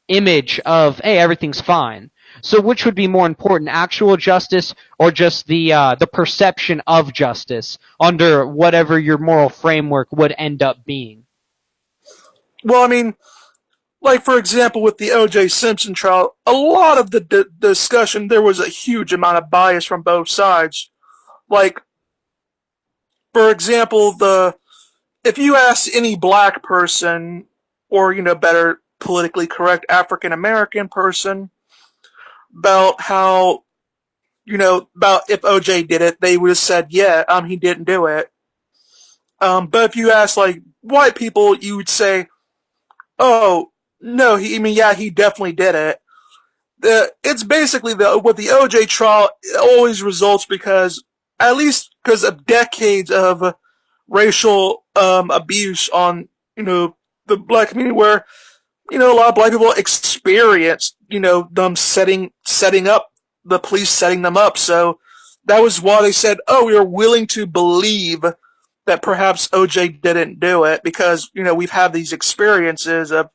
C: image of, hey, everything's fine? So which would be more important, actual justice or just the perception of justice under whatever your moral framework would end up being?
B: Well, I mean, like for example, with the O.J. Simpson trial, a lot of the discussion, there was a huge amount of bias from both sides. Like, for example, if you ask any black person, or better politically correct African American person, about how about if OJ did it, they would have said, yeah, he didn't do it. But if you ask like white people, you would say, oh no, he definitely did it. It's basically with the OJ trial, it always results because, at least because of decades of racial abuse on the black community, where a lot of black people experienced them setting up the police setting them up. So that was why they said, oh, we are willing to believe that perhaps OJ didn't do it, because we've had these experiences of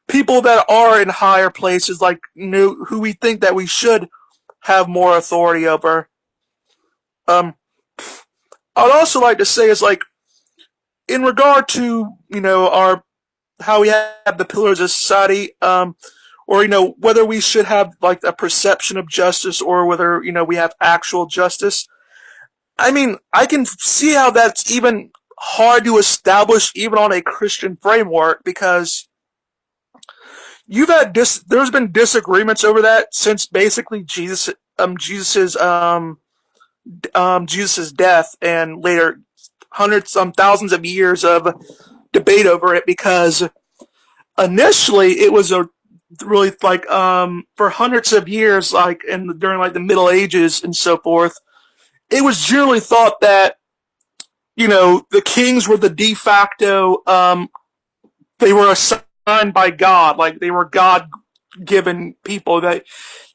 B: people that are in higher places, like who we think that we should have more authority over. I'd also like to say is like, in regard to our how we have the pillars of society, or whether we should have like a perception of justice, or whether we have actual justice. I mean, I can see how that's even hard to establish, even on a Christian framework, because there's been disagreements over that since basically Jesus's death, and later hundreds, thousands of years of debate over it, because initially it was a really like for hundreds of years, like during like the Middle Ages and so forth, it was generally thought that the kings were the de facto, they were assigned by God, like they were God given people, that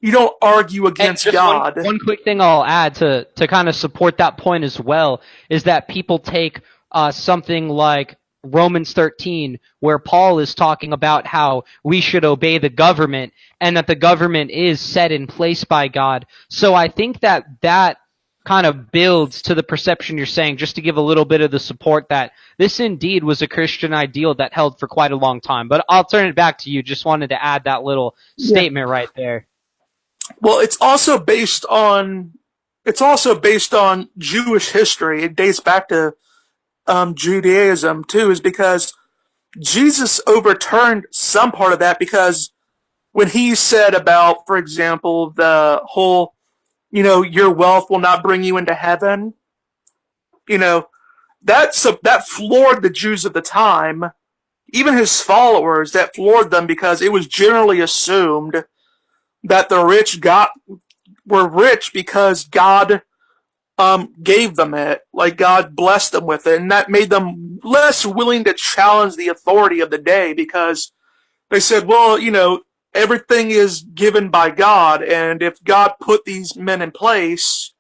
B: you don't argue against God.
C: One quick thing I'll add to kind of support that point as well is that people take something like Romans 13, where Paul is talking about how we should obey the government and that the government is set in place by God. So I think that kind of builds to the perception you're saying, just to give a little bit of the support that this indeed was a Christian ideal that held for quite a long time. But I'll turn it back to you. Just wanted to add that little statement right there.
B: Well, it's also based on Jewish history. It dates back to Judaism too, is because Jesus overturned some part of that, because when he said about, for example, the whole, your wealth will not bring you into heaven, you know, that floored the Jews of the time, even his followers, that floored them because it was generally assumed that the rich were rich because God gave them it, like God blessed them with it, and that made them less willing to challenge the authority of the day because they said, well, everything is given by God, and if God put these men in place,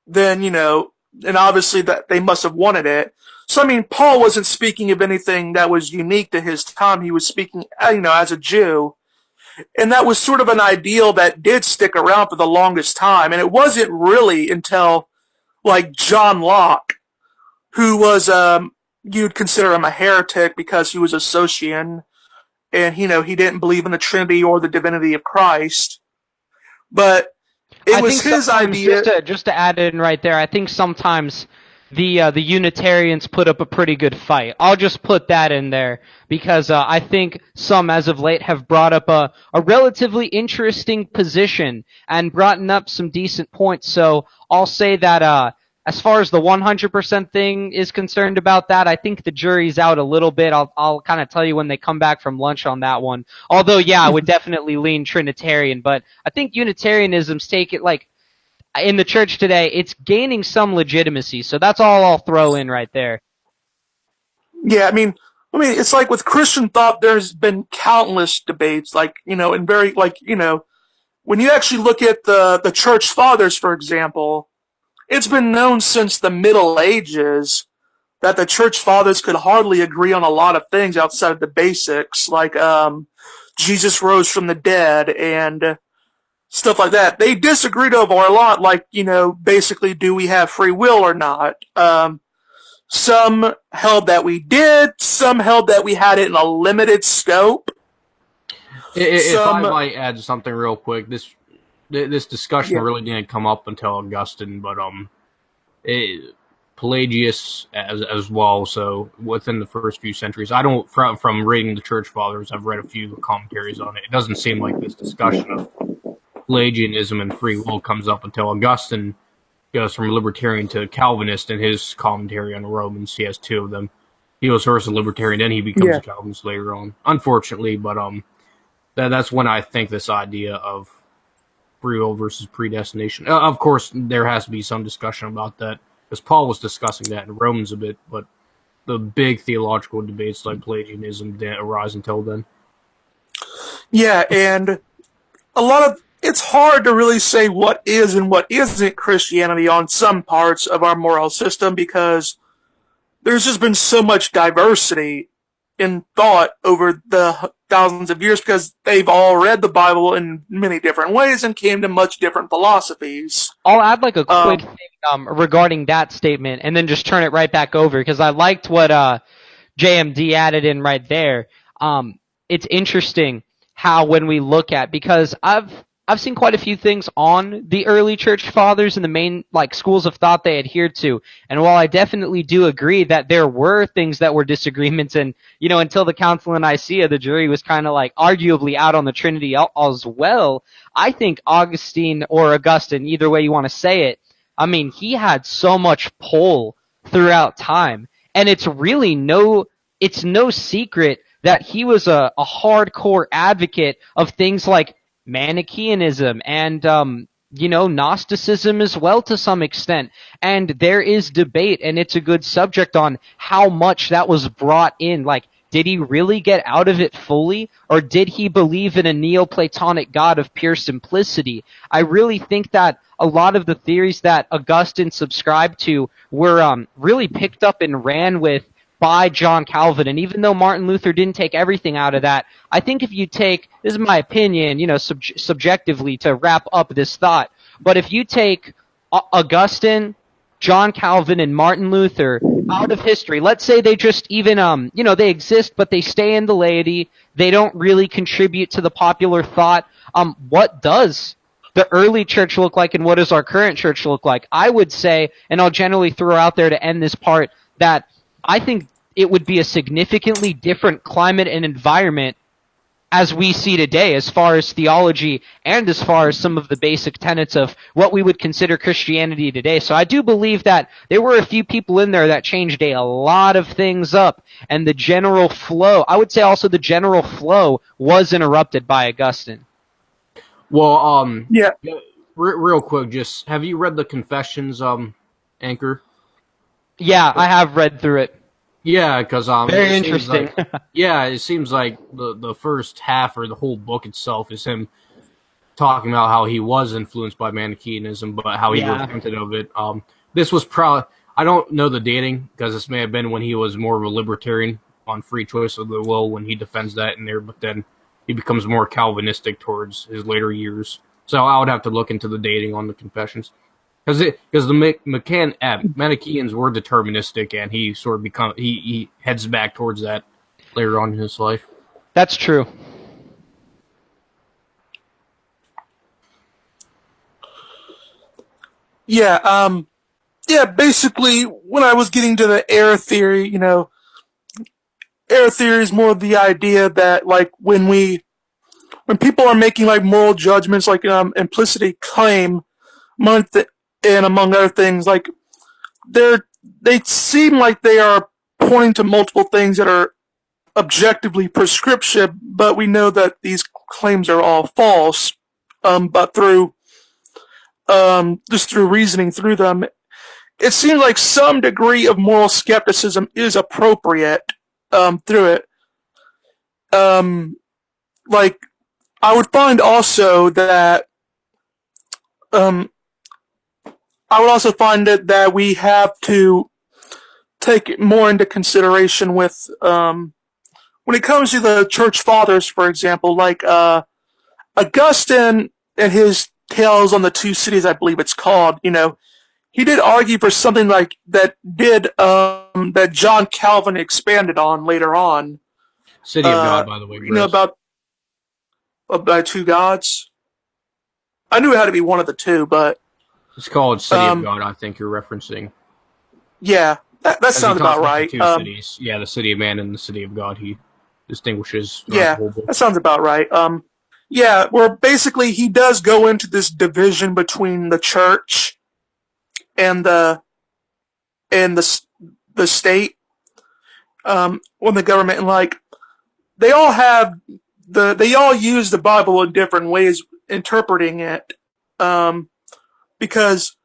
B: then, and obviously that they must have wanted it. So, I mean, Paul wasn't speaking of anything that was unique to his time. He was speaking, as a Jew. And that was sort of an ideal that did stick around for the longest time. And it wasn't really until, like, John Locke, who was, you'd consider him a heretic because he was a Socinian, and, he didn't believe in the Trinity or the divinity of Christ. But it was his idea.
C: Just to add in right there, I think sometimes the Unitarians put up a pretty good fight. I'll just put that in there because I think some as of late have brought up a relatively interesting position and brought up some decent points. So I'll say that as far as the 100% thing is concerned about that, I think the jury's out a little bit. I'll kind of tell you when they come back from lunch on that one. Although, yeah, I would definitely lean Trinitarian, but I think Unitarianism's in the church today, it's gaining some legitimacy. So that's all I'll throw in right there.
B: Yeah, I mean, it's like with Christian thought, there's been countless debates, like, and very, like, when you actually look at the church fathers, for example, it's been known since the Middle Ages that the church fathers could hardly agree on a lot of things outside of the basics, like Jesus rose from the dead and stuff like that. They disagreed over a lot, like, basically, do we have free will or not? Some held that we did, some held that we had it in a limited scope.
D: If I might add something real quick, this discussion really didn't come up until Augustine, but Pelagius as well. So within the first few centuries, I don't from reading the Church Fathers, I've read a few commentaries on it. It doesn't seem like this discussion of Pelagianism and free will comes up until Augustine goes from libertarian to Calvinist in his commentary on Romans. He has two of them. He was first a libertarian, then he becomes a Calvinist later on. Unfortunately, but that's when I think this idea of free will versus predestination. Of course, there has to be some discussion about that, because Paul was discussing that in Romans a bit, but the big theological debates like Pelagianism didn't arise until then.
B: Yeah, and it's hard to really say what is and what isn't Christianity on some parts of our moral system because there's just been so much diversity in thought over the thousands of years because they've all read the Bible in many different ways and came to much different philosophies.
C: I'll add like a quick thing regarding that statement and then just turn it right back over because I liked what JMD added in right there. It's interesting how when we look at, because I've seen quite a few things on the early church fathers and the main schools of thought they adhered to. And while I definitely do agree that there were things that were disagreements and, until the Council in Nicaea, the jury was kind of arguably out on the Trinity as well. I think Augustine or Augustine, either way you want to say it, I mean, he had so much pull throughout time. And it's really no secret that he was a hardcore advocate of things like Manichaeanism and Gnosticism as well to some extent, and there is debate, and it's a good subject on how much that was brought in. Did he really get out of it fully, or did he believe in a Neoplatonic God of pure simplicity? I really think that a lot of the theories that Augustine subscribed to were really picked up and ran with by John Calvin, and even though Martin Luther didn't take everything out of that, I think if you take, this is my opinion, subjectively to wrap up this thought, but if you take Augustine, John Calvin, and Martin Luther out of history, let's say they just even, they exist, but they stay in the laity, they don't really contribute to the popular thought, what does the early church look like and what does our current church look like? I would say, and I'll generally throw out there to end this part, that I think it would be a significantly different climate and environment as we see today, as far as theology and as far as some of the basic tenets of what we would consider Christianity today. So I do believe that there were a few people in there that changed a lot of things up, and the general flow, I would say also the general flow was interrupted by Augustine.
D: Well,
B: Yeah.
D: real quick, just have you read the Confessions, Anchor?
C: Yeah, I have read through it.
D: Yeah, because
C: Very
D: it seems
C: interesting.
D: like it seems like the first half or the whole book itself is him talking about how he was influenced by Manichaeanism, but how he
C: Yeah.
D: repented of it. This was probably, I don't know the dating because this may have been when he was more of a libertarian on free choice of the will when he defends that in there, but then he becomes more Calvinistic towards his later years. So I would have to look into the dating on the Confessions. Because the Manichaeans were deterministic, and he sort of he heads back towards that later on in his life.
C: That's true.
B: Yeah, basically, when I was getting to the error theory, error theory is more the idea that, like, when people are making, like, moral judgments, like, implicit claim, and among other things, like, they seem like they are pointing to multiple things that are objectively prescriptive, but we know that these claims are all false. But through just through reasoning through them, it seems like some degree of moral skepticism is appropriate through it. Like, I would find also that I would also find that we have to take it more into consideration with when it comes to the church fathers, for example, like Augustine and his Tales on the Two Cities, I believe it's called. He did argue for something like that John Calvin expanded on later on.
D: City of God, by the way, Brass.
B: About two gods. I knew it had to be one of the two, but
D: It's called City of God, I think you're referencing.
B: Yeah, that sounds about right.
D: The two cities. Yeah, the City of Man and the City of God, he distinguishes throughout
B: Yeah,
D: the whole book.
B: that sounds about right. Yeah, where basically he does go into this division between the church and the state, or the government, and like they all use the Bible in different ways interpreting it, because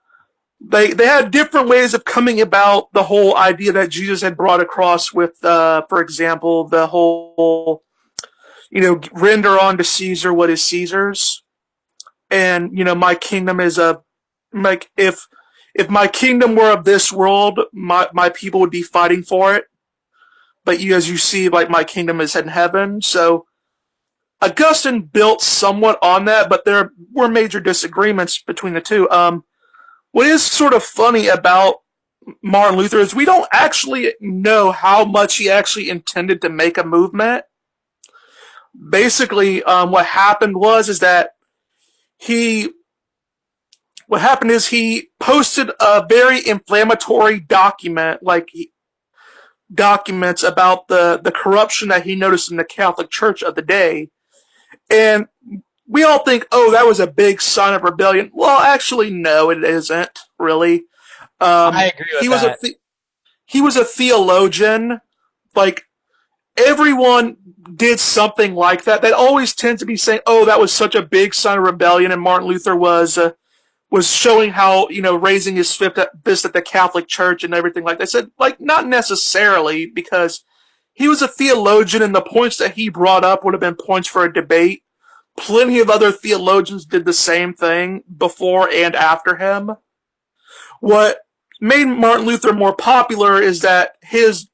B: they had different ways of coming about the whole idea that Jesus had brought across with, for example, the whole, render unto Caesar what is Caesar's, and my kingdom is like if my kingdom were of this world, my people would be fighting for it, but as you see, like, my kingdom is in heaven. So Augustine built somewhat on that, but there were major disagreements between the two. What is sort of funny about Martin Luther is we don't actually know how much he actually intended to make a movement. Basically, what happened is he posted a very inflammatory documents about the corruption that he noticed in the Catholic Church of the day. And we all think, oh, that was a big sign of rebellion. Well, actually, no, it isn't, really.
C: I agree with that.
B: He was a theologian. Like, everyone did something like that. That always tends to be saying, oh, that was such a big sign of rebellion, and Martin Luther was showing how, raising his fist at the Catholic Church and everything like that. I said, like, not necessarily, because he was a theologian, and the points that he brought up would have been points for a debate. Plenty of other theologians did the same thing before and after him. What made Martin Luther more popular is that his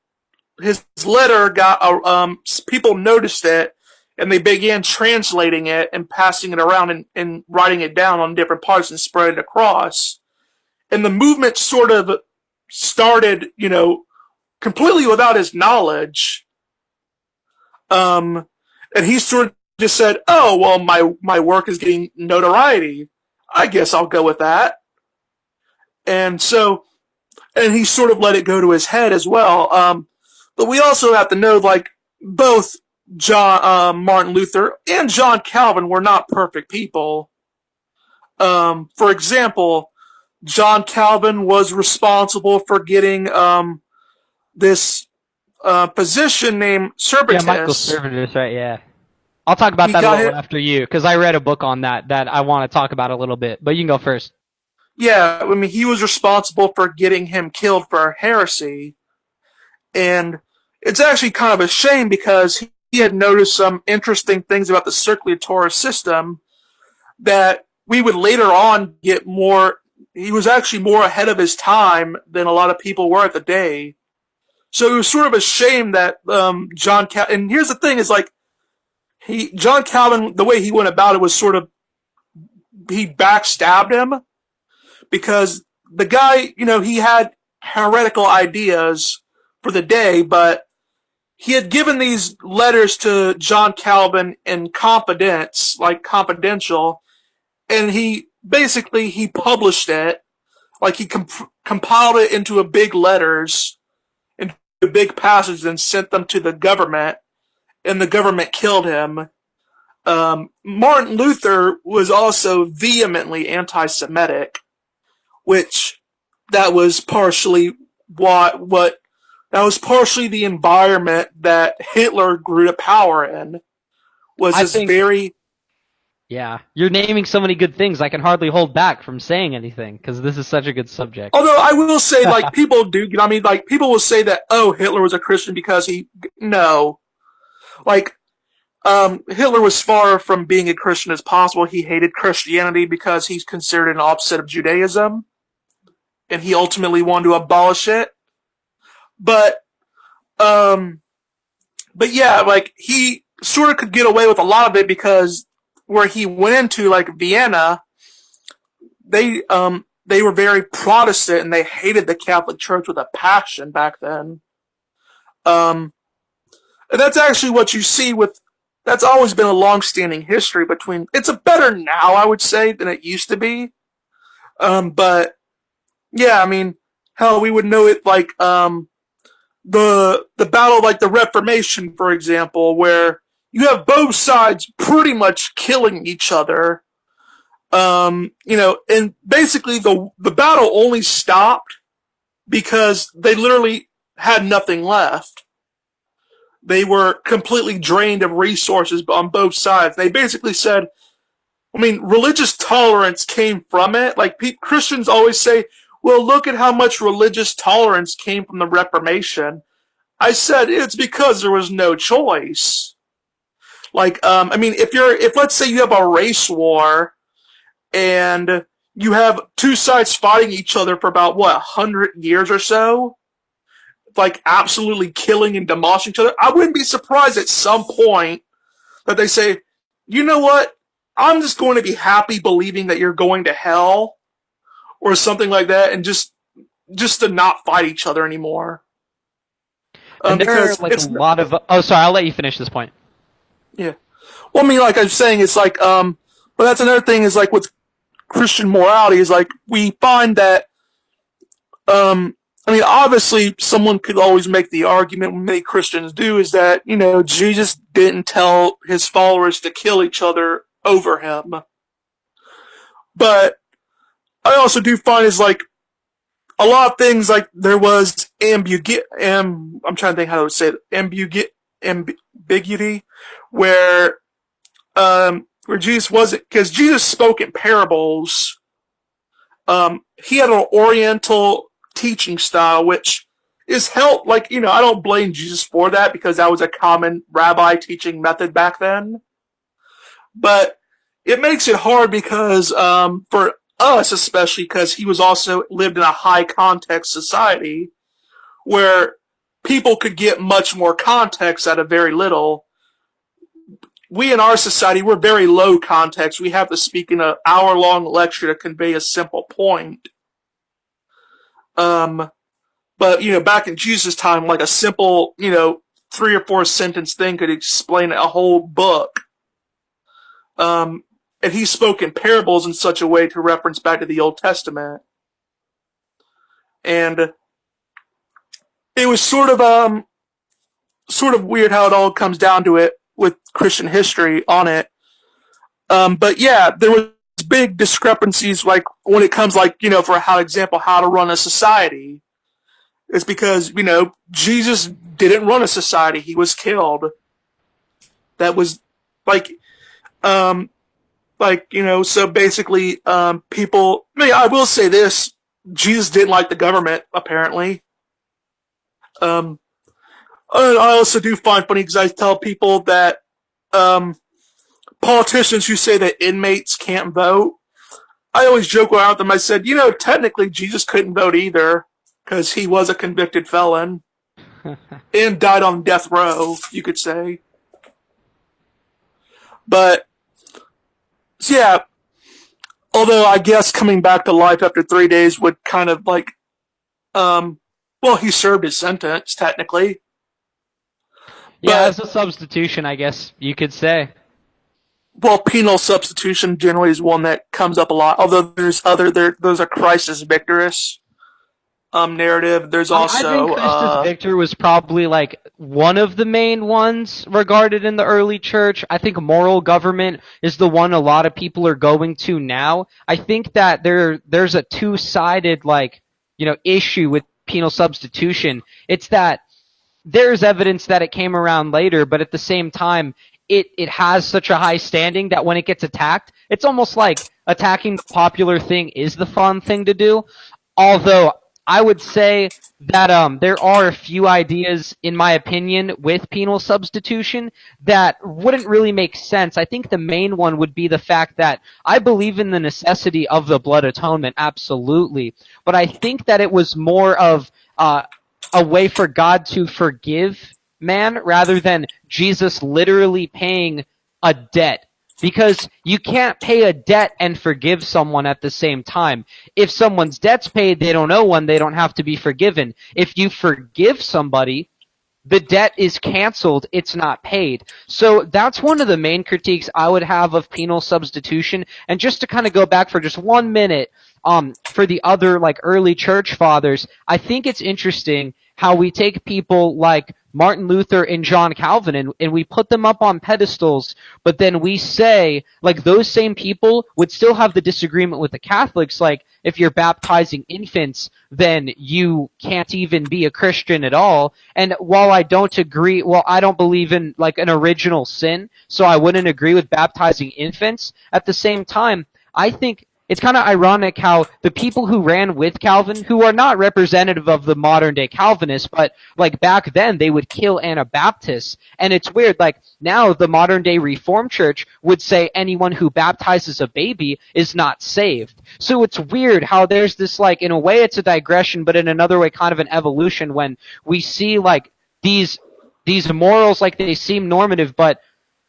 B: letter got people noticed it, and they began translating it and passing it around and writing it down on different parts and spreading it across. And the movement sort of started, completely without his knowledge. And he sort of just said, oh, well, my work is getting notoriety. I guess I'll go with that. And he sort of let it go to his head as well. But we also have to know, like, both Martin Luther and John Calvin were not perfect people. For example, John Calvin was responsible for getting this physician named
C: Yeah, Michael
B: Servetus.
C: Servetus, right? Yeah. I'll talk about
B: He
C: that a
B: got
C: little
B: hit.
C: after you, because I read a book on that I want to talk about a little bit. But you can go first.
B: Yeah, I mean, he was responsible for getting him killed for heresy. And it's actually kind of a shame because he had noticed some interesting things about the circulatory system that we would later on get more. He was actually more ahead of his time than a lot of people were at the day. So it was sort of a shame that John Calvin. And here's the thing: is like John Calvin, the way he went about it was sort of he backstabbed him because the guy, he had heretical ideas for the day, but he had given these letters to John Calvin in confidence, like confidential, and he published it, like he compiled it into a big letters, into a big passage, and sent them to the government, and the government killed him. Martin Luther was also vehemently anti-Semitic, which that was partially what that was partially the environment that Hitler grew to power in. Was
C: I
B: this
C: think,
B: very
C: yeah, you're naming so many good things. I can hardly hold back from saying anything because this is such a good subject.
B: Although I will say, like, people do, like, people will say that, oh, Hitler was a Christian because no. Like, Hitler was far from being a Christian as possible. He hated Christianity because he's considered an opposite of Judaism, and he ultimately wanted to abolish it. But, um, but yeah, like, he sort of could get away with a lot of it because where he went into, like, Vienna, they were very Protestant and they hated the Catholic Church with a passion back then. And that's actually what you see with. That's always been a long-standing history between. It's a better now, I would say, than it used to be. But yeah, I mean, hell, we would know it like the battle, like the Reformation, for example, where you have both sides pretty much killing each other. And basically the battle only stopped because they literally had nothing left. They were completely drained of resources on both sides. They basically said, I mean, religious tolerance came from it. Like, Christians always say, well, look at how much religious tolerance came from the Reformation. I said, it's because there was no choice. Like, I mean, if let's say you have a race war, and you have two sides fighting each other for about, 100 years or so, like absolutely killing and demolishing each other, I wouldn't be surprised at some point that they say, you know what, I'm just going to be happy believing that you're going to hell, or something like that, and just to not fight each other anymore.
C: And there are
B: Because
C: like a
B: it's,
C: lot of. Oh, sorry, I'll let you finish this point.
B: yeah. Well, I mean, like I'm saying, it's like, but that's another thing is like with Christian morality is like we find that I mean, obviously, someone could always make the argument, many Christians do, is that, Jesus didn't tell his followers to kill each other over him. But I also do find is like a lot of things, like there was I'm trying to think how to say it, ambiguity, where, where Jesus wasn't, because Jesus spoke in parables. He had an Oriental teaching style, which is help. Like, I don't blame Jesus for that because that was a common rabbi teaching method back then. But it makes it hard because, for us especially, because he was also lived in a high context society where people could get much more context out of very little. We in our society, we're very low context. We have to speak in an hour-long lecture to convey a simple point. But, back in Jesus' time, like a simple, 3 or 4 sentence thing could explain a whole book. And he spoke in parables in such a way to reference back to the Old Testament. And it was sort of, sort of weird how it all comes down to it with Christian history on it. But yeah, there was big discrepancies, like when it comes, like, for example, how to run a society. It's because, Jesus didn't run a society; he was killed. That was like, so basically, people. I mean, I will say this: Jesus didn't like the government, apparently. Um, I also do find funny because I tell people that politicians who say that inmates can't vote, I always joke around with them. I said, technically Jesus couldn't vote either because he was a convicted felon and died on death row, you could say. But, so yeah, although I guess coming back to life after 3 days would kind of like, well, he served his sentence, technically.
C: Yeah,
B: But,
C: as a substitution, I guess you could say.
B: well, penal substitution generally is one that comes up a lot. Although there's a Christ is victorious narrative. There's
C: I think
B: also
C: Christus Victor was probably like one of the main ones regarded in the early church. I think moral government is the one a lot of people are going to now. I think that there's a two-sided issue with penal substitution. It's that there's evidence that it came around later, but at the same time, it has such a high standing that when it gets attacked, it's almost like attacking the popular thing is the fun thing to do. Although I would say that there are a few ideas, in my opinion, with penal substitution that wouldn't really make sense. I think the main one would be the fact that I believe in the necessity of the blood atonement, absolutely. But I think that it was more of a way for God to forgive man rather than Jesus literally paying a debt. Because you can't pay a debt and forgive someone at the same time. If someone's debt's paid, they don't owe one, they don't have to be forgiven. If you forgive somebody, the debt is canceled, it's not paid. So that's one of the main critiques I would have of penal substitution. And just to kind of go back for just 1 minute, for the other early church fathers, I think it's interesting how we take people like Martin Luther and John Calvin and we put them up on pedestals, but then we say, those same people would still have the disagreement with the Catholics, if you're baptizing infants, then you can't even be a Christian at all. And while I don't believe in, an original sin, so I wouldn't agree with baptizing infants, at the same time, I think it's kind of ironic how the people who ran with Calvin, who are not representative of the modern day Calvinists, but back then they would kill Anabaptists. And it's weird, now the modern day Reformed Church would say anyone who baptizes a baby is not saved. So it's weird how there's this in a way it's a digression, but in another way kind of an evolution when we see these morals they seem normative, but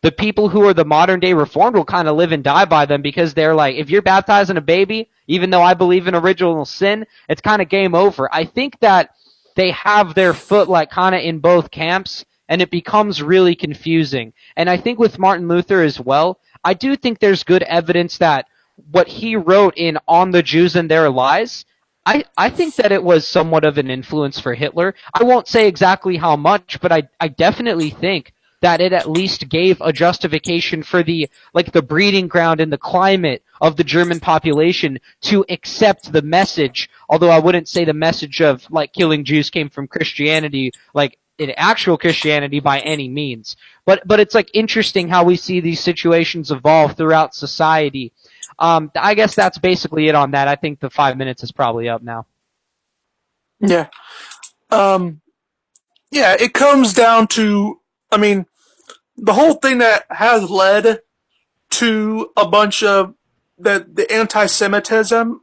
C: the people who are the modern day Reformed will kind of live and die by them because they're if you're baptizing a baby, even though I believe in original sin, it's kind of game over. I think that they have their foot kind of in both camps, and it becomes really confusing. And I think with Martin Luther as well, I do think there's good evidence that what he wrote in On the Jews and Their Lies, I think that it was somewhat of an influence for Hitler. I won't say exactly how much, but I definitely think that it at least gave a justification for the breeding ground and the climate of the German population to accept the message, although I wouldn't say the message of killing Jews came from Christianity, in actual Christianity by any means. But it's interesting how we see these situations evolve throughout society. I guess that's basically it on that. I think the 5 minutes is probably up now.
B: yeah, yeah. It comes down to, the whole thing that has led to a bunch of the anti-Semitism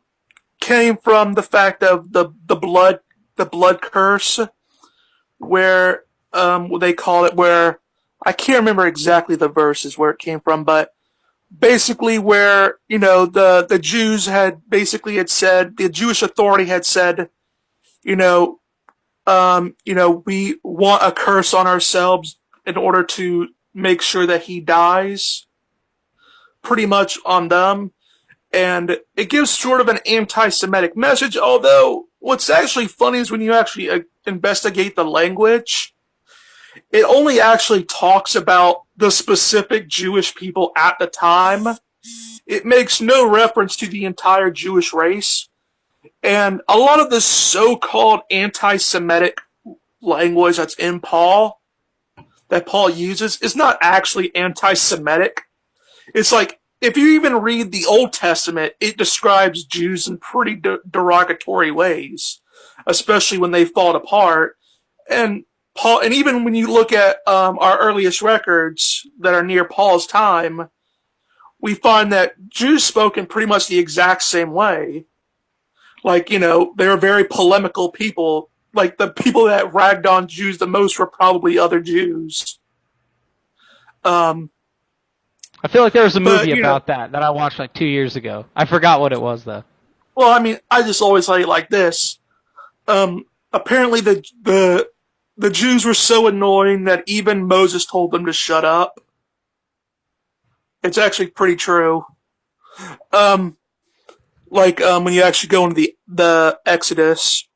B: came from the fact of the blood curse, where they call it, where I can't remember exactly the verses where it came from, but basically where the Jews had said, the Jewish authority had said, we want a curse on ourselves in order to make sure that he dies, pretty much on them. And it gives sort of an anti-Semitic message, although what's actually funny is when you actually investigate the language, it only actually talks about the specific Jewish people at the time. It makes no reference to the entire Jewish race. And a lot of this so-called anti-Semitic language that's in Paul, that Paul uses, is not actually anti-Semitic. It's like, if you even read the Old Testament, it describes Jews in pretty derogatory ways, especially when they fall apart. And Paul, and even when you look at our earliest records that are near Paul's time, we find that Jews spoke in pretty much the exact same way. Like, they were very polemical people. Like, the people that ragged on Jews the most were probably other Jews.
C: I feel like there was a movie about that I watched like 2 years ago. I forgot what it was though.
B: Well, I mean, I just always say it like this. Apparently the Jews were so annoying that even Moses told them to shut up. It's actually pretty true. When you actually go into the Exodus.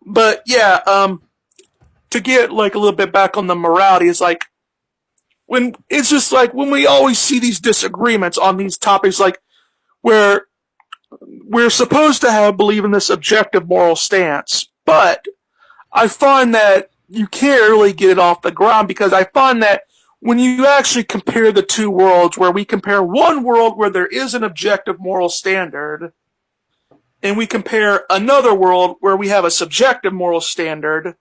B: But yeah, to get like a little bit back on the morality, is like, when it's just like when we always see these disagreements on these topics, like where we're supposed to believe in this objective moral stance, but I find that you can't really get it off the ground, because I find that when you actually compare the two worlds, where we compare one world where there is an objective moral standard, and we compare another world where we have a subjective moral standard,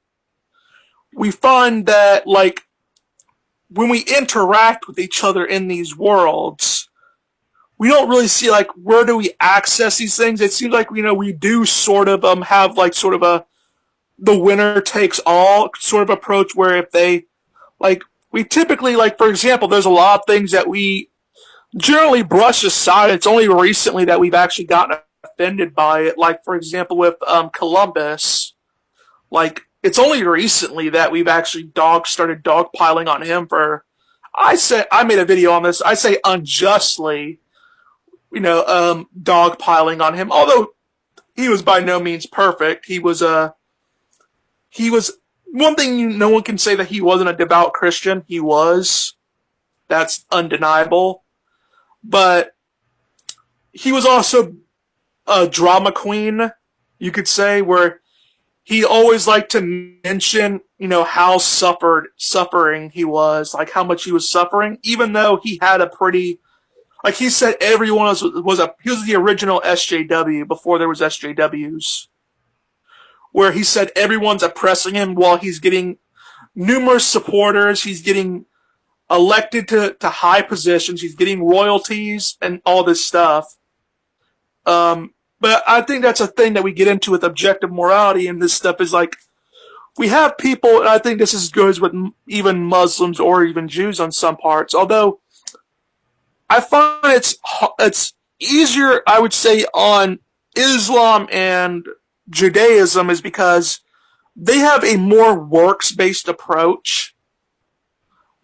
B: we find that, like, when we interact with each other in these worlds, we don't really see, like, where do we access these things. It seems like, we do sort of have, like, sort of the winner takes all sort of approach, where if they, like, we typically, like, for example, there's a lot of things that we generally brush aside. It's only recently that we've actually gotten offended by it. Like, for example, with Columbus, like, it's only recently that we've actually started dogpiling on him for, I made a video on this, I say unjustly, dogpiling on him, although he was by no means perfect. He was one thing, no one can say that he wasn't a devout Christian. He was. That's undeniable. But he was also a drama queen, you could say, where he always liked to mention, how suffering he was, like how much he was suffering, even though he had a pretty, like he said, everyone he was the original SJW before there was SJWs, where he said everyone's oppressing him while he's getting numerous supporters, he's getting elected to high positions, he's getting royalties and all this stuff. But I think that's a thing that we get into with objective morality, and this stuff is like, we have people, and I think this goes with even Muslims or even Jews on some parts, although I find it's easier, I would say, on Islam and Judaism, is because they have a more works-based approach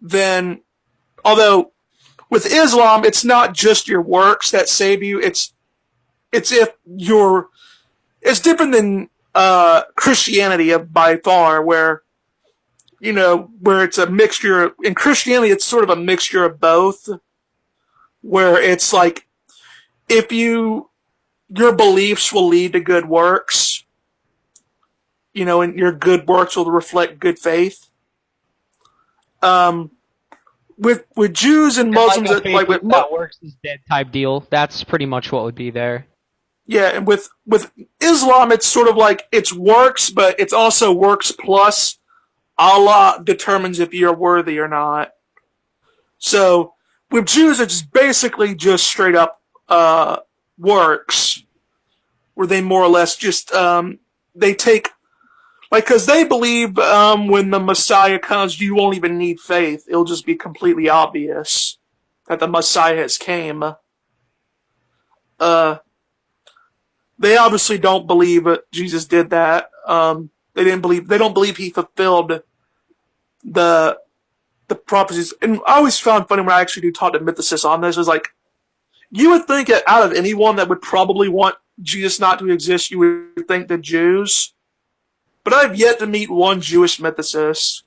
B: than, although with Islam, it's not just your works that save you, it's different than Christianity by far, where it's a mixture. In Christianity, it's sort of a mixture of both, where it's like, if your beliefs will lead to good works, and your good works will reflect good faith. With Jews and Muslims,
C: like that works is dead type deal. That's pretty much what would be there.
B: Yeah, and with Islam, it's sort of like, it's works, but it's also works plus Allah determines if you're worthy or not. So with Jews, it's basically just straight up works, where they more or less just they take, like, because they believe when the Messiah comes, you won't even need faith. It'll just be completely obvious that the Messiah has came. They obviously don't believe that Jesus did that. They don't believe he fulfilled the prophecies. And I always found funny when I actually do talk to mythicists on this, is like, you would think that out of anyone that would probably want Jesus not to exist, you would think the Jews. But I've yet to meet one Jewish mythicist.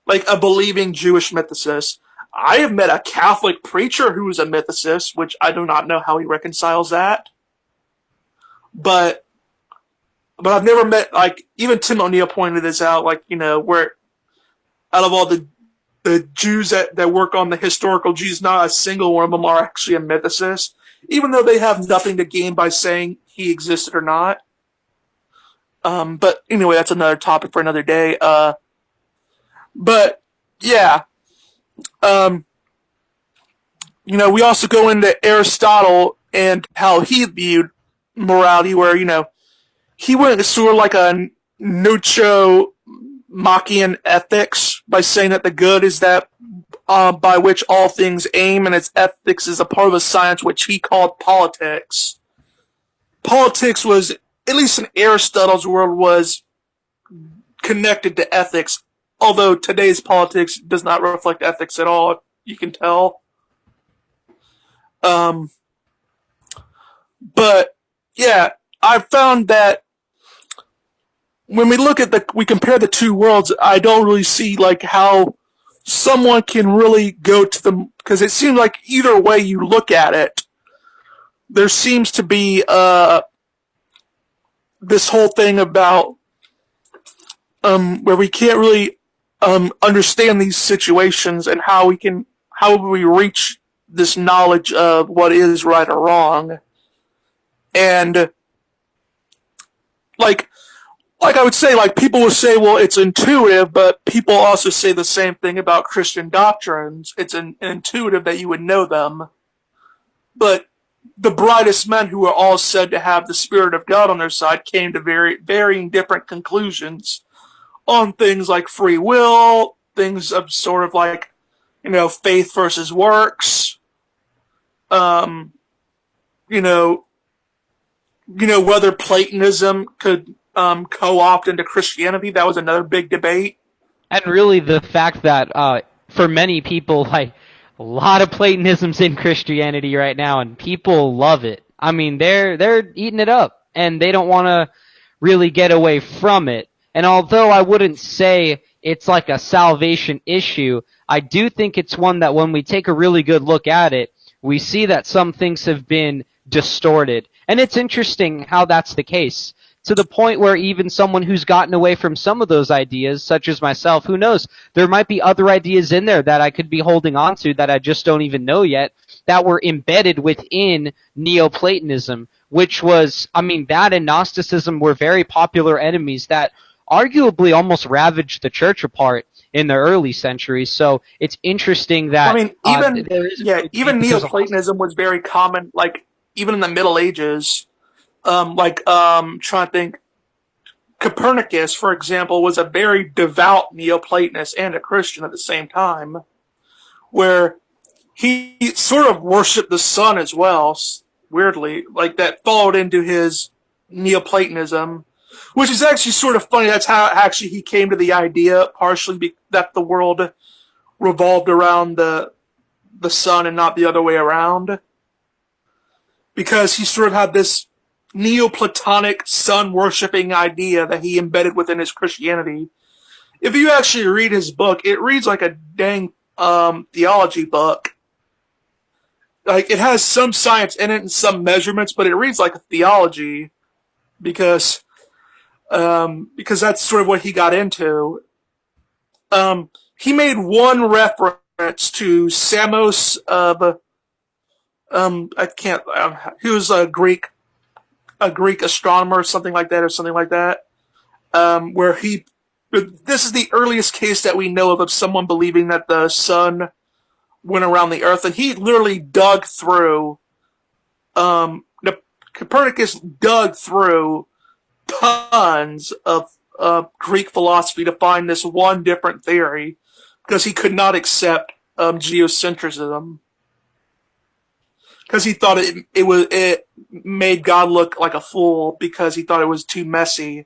B: like a believing Jewish mythicist. I have met a Catholic preacher who is a mythicist, which I do not know how he reconciles that. But I've never met, like, even Tim O'Neill pointed this out, like, where out of all the Jews that work on the historical Jews, not a single one of them are actually a mythicist, even though they have nothing to gain by saying he existed or not. But anyway, that's another topic for another day. But yeah, we also go into Aristotle and how he viewed morality, where he went sort of like a Nietzsche-Machian ethics by saying that the good is that by which all things aim, and its ethics is a part of a science which he called politics. Politics was, at least in Aristotle's world, was connected to ethics, although today's politics does not reflect ethics at all, you can tell. But yeah, I found that when we compare the two worlds, I don't really see like how someone can really go to them, because it seems like either way you look at it, there seems to be this whole thing about where we can't really understand these situations and how we reach this knowledge of what is right or wrong. And like I would say, like, people will say, well, it's intuitive, but people also say the same thing about Christian doctrines. It's intuitive that you would know them. But the brightest men, who are all said to have the Spirit of God on their side, came to varying different conclusions on things like free will, things of sort of like, faith versus works, whether Platonism could co-opt into Christianity. That was another big debate.
C: And really the fact that for many people, like, a lot of Platonism's in Christianity right now, and people love it. I mean, they're eating it up, and they don't want to really get away from it. And although I wouldn't say it's like a salvation issue, I do think it's one that when we take a really good look at it, we see that some things have been distorted. And it's interesting how that's the case, to the point where even someone who's gotten away from some of those ideas, such as myself, who knows, there might be other ideas in there that I could be holding on to that I just don't even know yet, that were embedded within Neoplatonism, which was, I mean, that and Gnosticism were very popular enemies that arguably almost ravaged the church apart in the early centuries. So it's interesting that
B: even Neoplatonism was very common, like even in the Middle Ages. Trying to think, Copernicus, for example, was a very devout Neoplatonist and a Christian at the same time, where he sort of worshipped the sun as well, weirdly, like that followed into his Neoplatonism, which is actually sort of funny. That's how actually he came to the idea, partially that the world revolved around the sun and not the other way around, because he sort of had this Neoplatonic sun-worshipping idea that he embedded within his Christianity. If you actually read his book, it reads like a dang theology book. Like, it has some science in it and some measurements, but it reads like a theology because that's sort of what he got into. He made one reference to Samos of he was a Greek astronomer, something like that, where this is the earliest case that we know of someone believing that the sun went around the earth, and he literally dug through, Copernicus dug through tons of Greek philosophy to find this one different theory, because he could not accept geocentrism. Because he thought it made God look like a fool, because he thought it was too messy.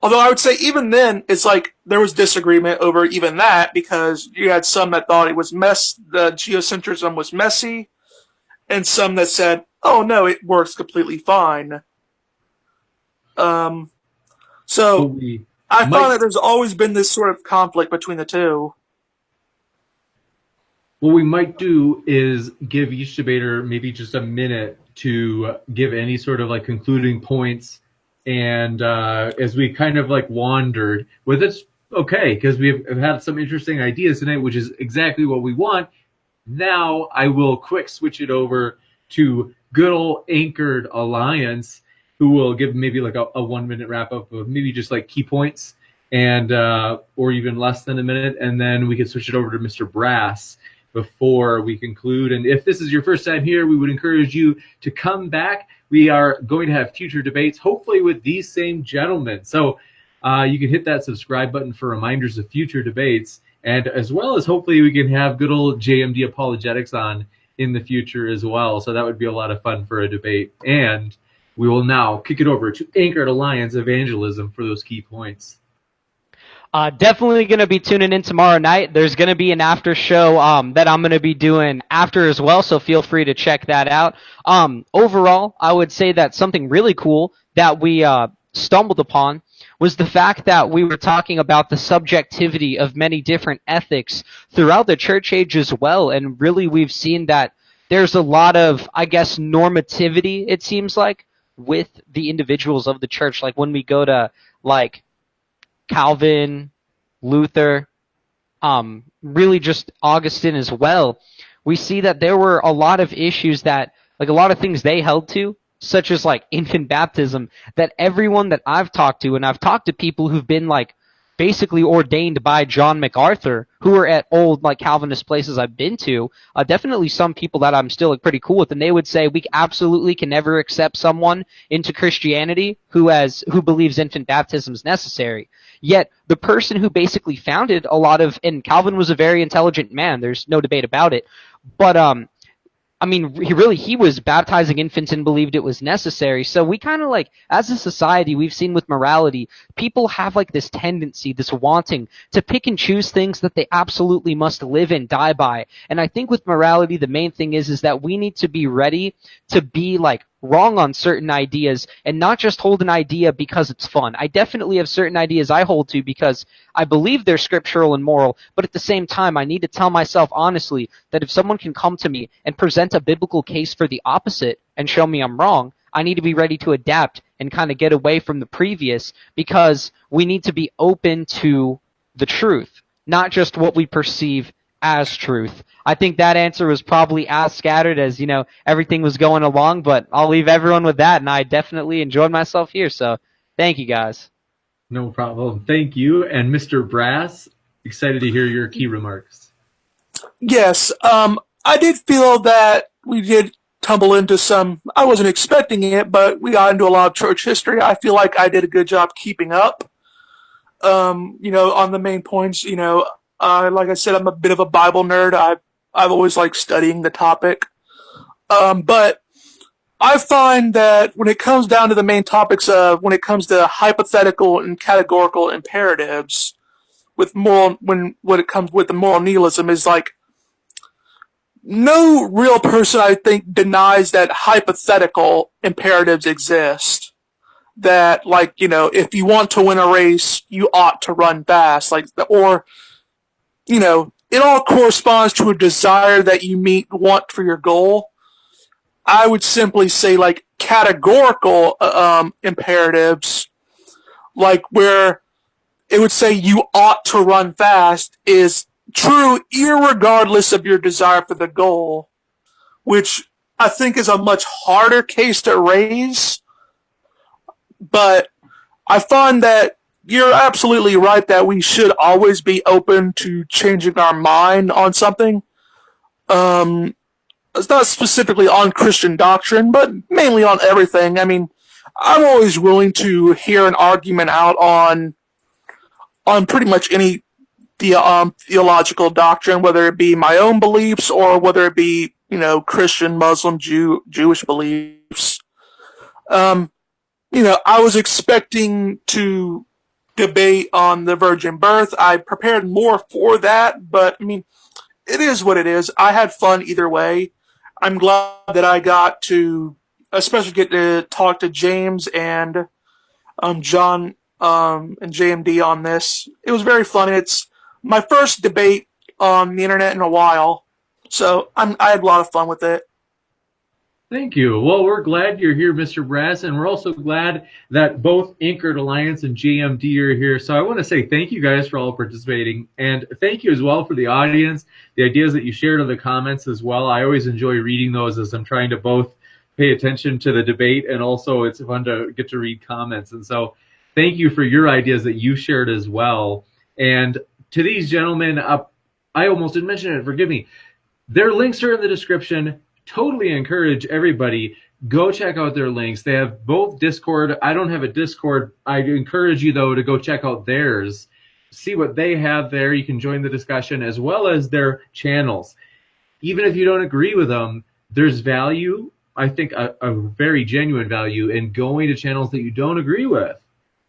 B: Although I would say even then, it's like there was disagreement over even that, because you had some that thought the geocentrism was messy, and some that said, oh no, it works completely fine. So I found
A: Mike,
B: that there's always been this sort of conflict between the two.
A: what we might do is give each debater maybe just a minute to give any sort of like concluding points. And as we kind of like wandered, with it's okay because we've had some interesting ideas tonight, which is exactly what we want. Now I will quick switch it over to good old Anchored Alliance, who will give maybe like a 1 minute wrap up of maybe just like key points and or even less than a minute, and then we can switch it over to Mr. Brass before we conclude. And if this is your first time here, we would encourage you to come back. We are going to have future debates, hopefully with these same gentlemen. So you can hit that subscribe button for reminders of future debates. And as well as hopefully we can have good old JMD Apologetics on in the future as well. So that would be a lot of fun for a debate. And we will now kick it over to Anchored Alliance Evangelism for those key points.
C: Definitely going to be tuning in tomorrow night. There's going to be an after show that I'm going to be doing after as well, so feel free to check that out. Overall, I would say that something really cool that we stumbled upon was the fact that we were talking about the subjectivity of many different ethics throughout the church age as well, and really we've seen that there's a lot of, I guess, normativity, it seems like, with the individuals of the church. Like when we go to, like, Calvin, Luther, really just Augustine as well, we see that there were a lot of issues that, like a lot of things they held to, such as like infant baptism, that everyone that I've talked to, and I've talked to people who've been like basically ordained by John MacArthur, who are at old like Calvinist places I've been to, definitely some people that I'm still like, pretty cool with, and they would say we absolutely can never accept someone into Christianity who believes infant baptism is necessary. Yet the person who basically founded a lot of, and Calvin was a very intelligent man, there's no debate about it, but I mean, he was baptizing infants and believed it was necessary. So we kind of like, as a society, we've seen with morality, people have like this tendency, this wanting to pick and choose things that they absolutely must live and die by. And I think with morality, the main thing is that we need to be ready to be like wrong on certain ideas and not just hold an idea because it's fun. I definitely have certain ideas I hold to because I believe they're scriptural and moral, but at the same time, I need to tell myself honestly that if someone can come to me and present a biblical case for the opposite and show me I'm wrong, I need to be ready to adapt and kind of get away from the previous, because we need to be open to the truth, not just what we perceive as truth. I think that answer was probably as scattered as, everything was going along, but I'll leave everyone with that, and I definitely enjoyed myself here, so thank you guys.
A: No problem. Thank you. And Mr. Brass, excited to hear your key remarks.
B: Yes, I did feel that we did tumble into some, I wasn't expecting it, but we got into a lot of church history. I feel like I did a good job keeping up, on the main points. Like I said, I'm a bit of a Bible nerd. I've always liked studying the topic. But I find that when it comes down to the main topics of, when it comes to hypothetical and categorical imperatives, with when it comes with the moral nihilism, is like, no real person, I think, denies that hypothetical imperatives exist. That, like, if you want to win a race, you ought to run fast. Or, it all corresponds to a desire that you want for your goal. I would simply say, like, categorical imperatives, like where it would say you ought to run fast, is true irregardless of your desire for the goal, which I think is a much harder case to raise. But I find that you're absolutely right that we should always be open to changing our mind on something. It's not specifically on Christian doctrine, but mainly on everything. I mean, I'm always willing to hear an argument out on pretty much any theological doctrine, whether it be my own beliefs or whether it be, Christian, Muslim, Jewish beliefs. I was expecting to debate on the virgin birth. I prepared more for that, but I mean, it is what it is. I had fun either way. I'm glad that I got to, especially get to talk to James and John and JMD on this. It was very fun. It's my first debate on the internet in a while, so I had a lot of fun with it.
A: Thank you. Well, we're glad you're here, Mr. Brass, and we're also glad that both Anchored Alliance and JMD are here. So I want to say thank you guys for all participating, and thank you as well for the audience, the ideas that you shared in the comments as well. I always enjoy reading those as I'm trying to both pay attention to the debate, and also it's fun to get to read comments. And so thank you for your ideas that you shared as well. And to these gentlemen, I almost didn't mention it, forgive me. Their links are in the description. Totally encourage everybody, go check out their links. They have both Discord. I don't have a Discord. I encourage you, though, to go check out theirs. See what they have there. You can join the discussion as well as their channels. Even if you don't agree with them, there's value, I think a very genuine value, in going to channels that you don't agree with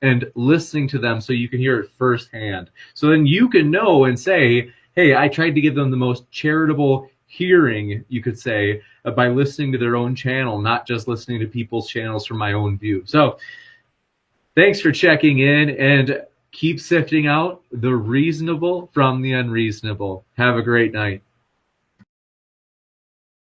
A: and listening to them so you can hear it firsthand. So then you can know and say, hey, I tried to give them the most charitable hearing, you could say, by listening to their own channel, not just listening to people's channels from my own view. So thanks for checking in, and keep sifting out the reasonable from the unreasonable. Have a great night.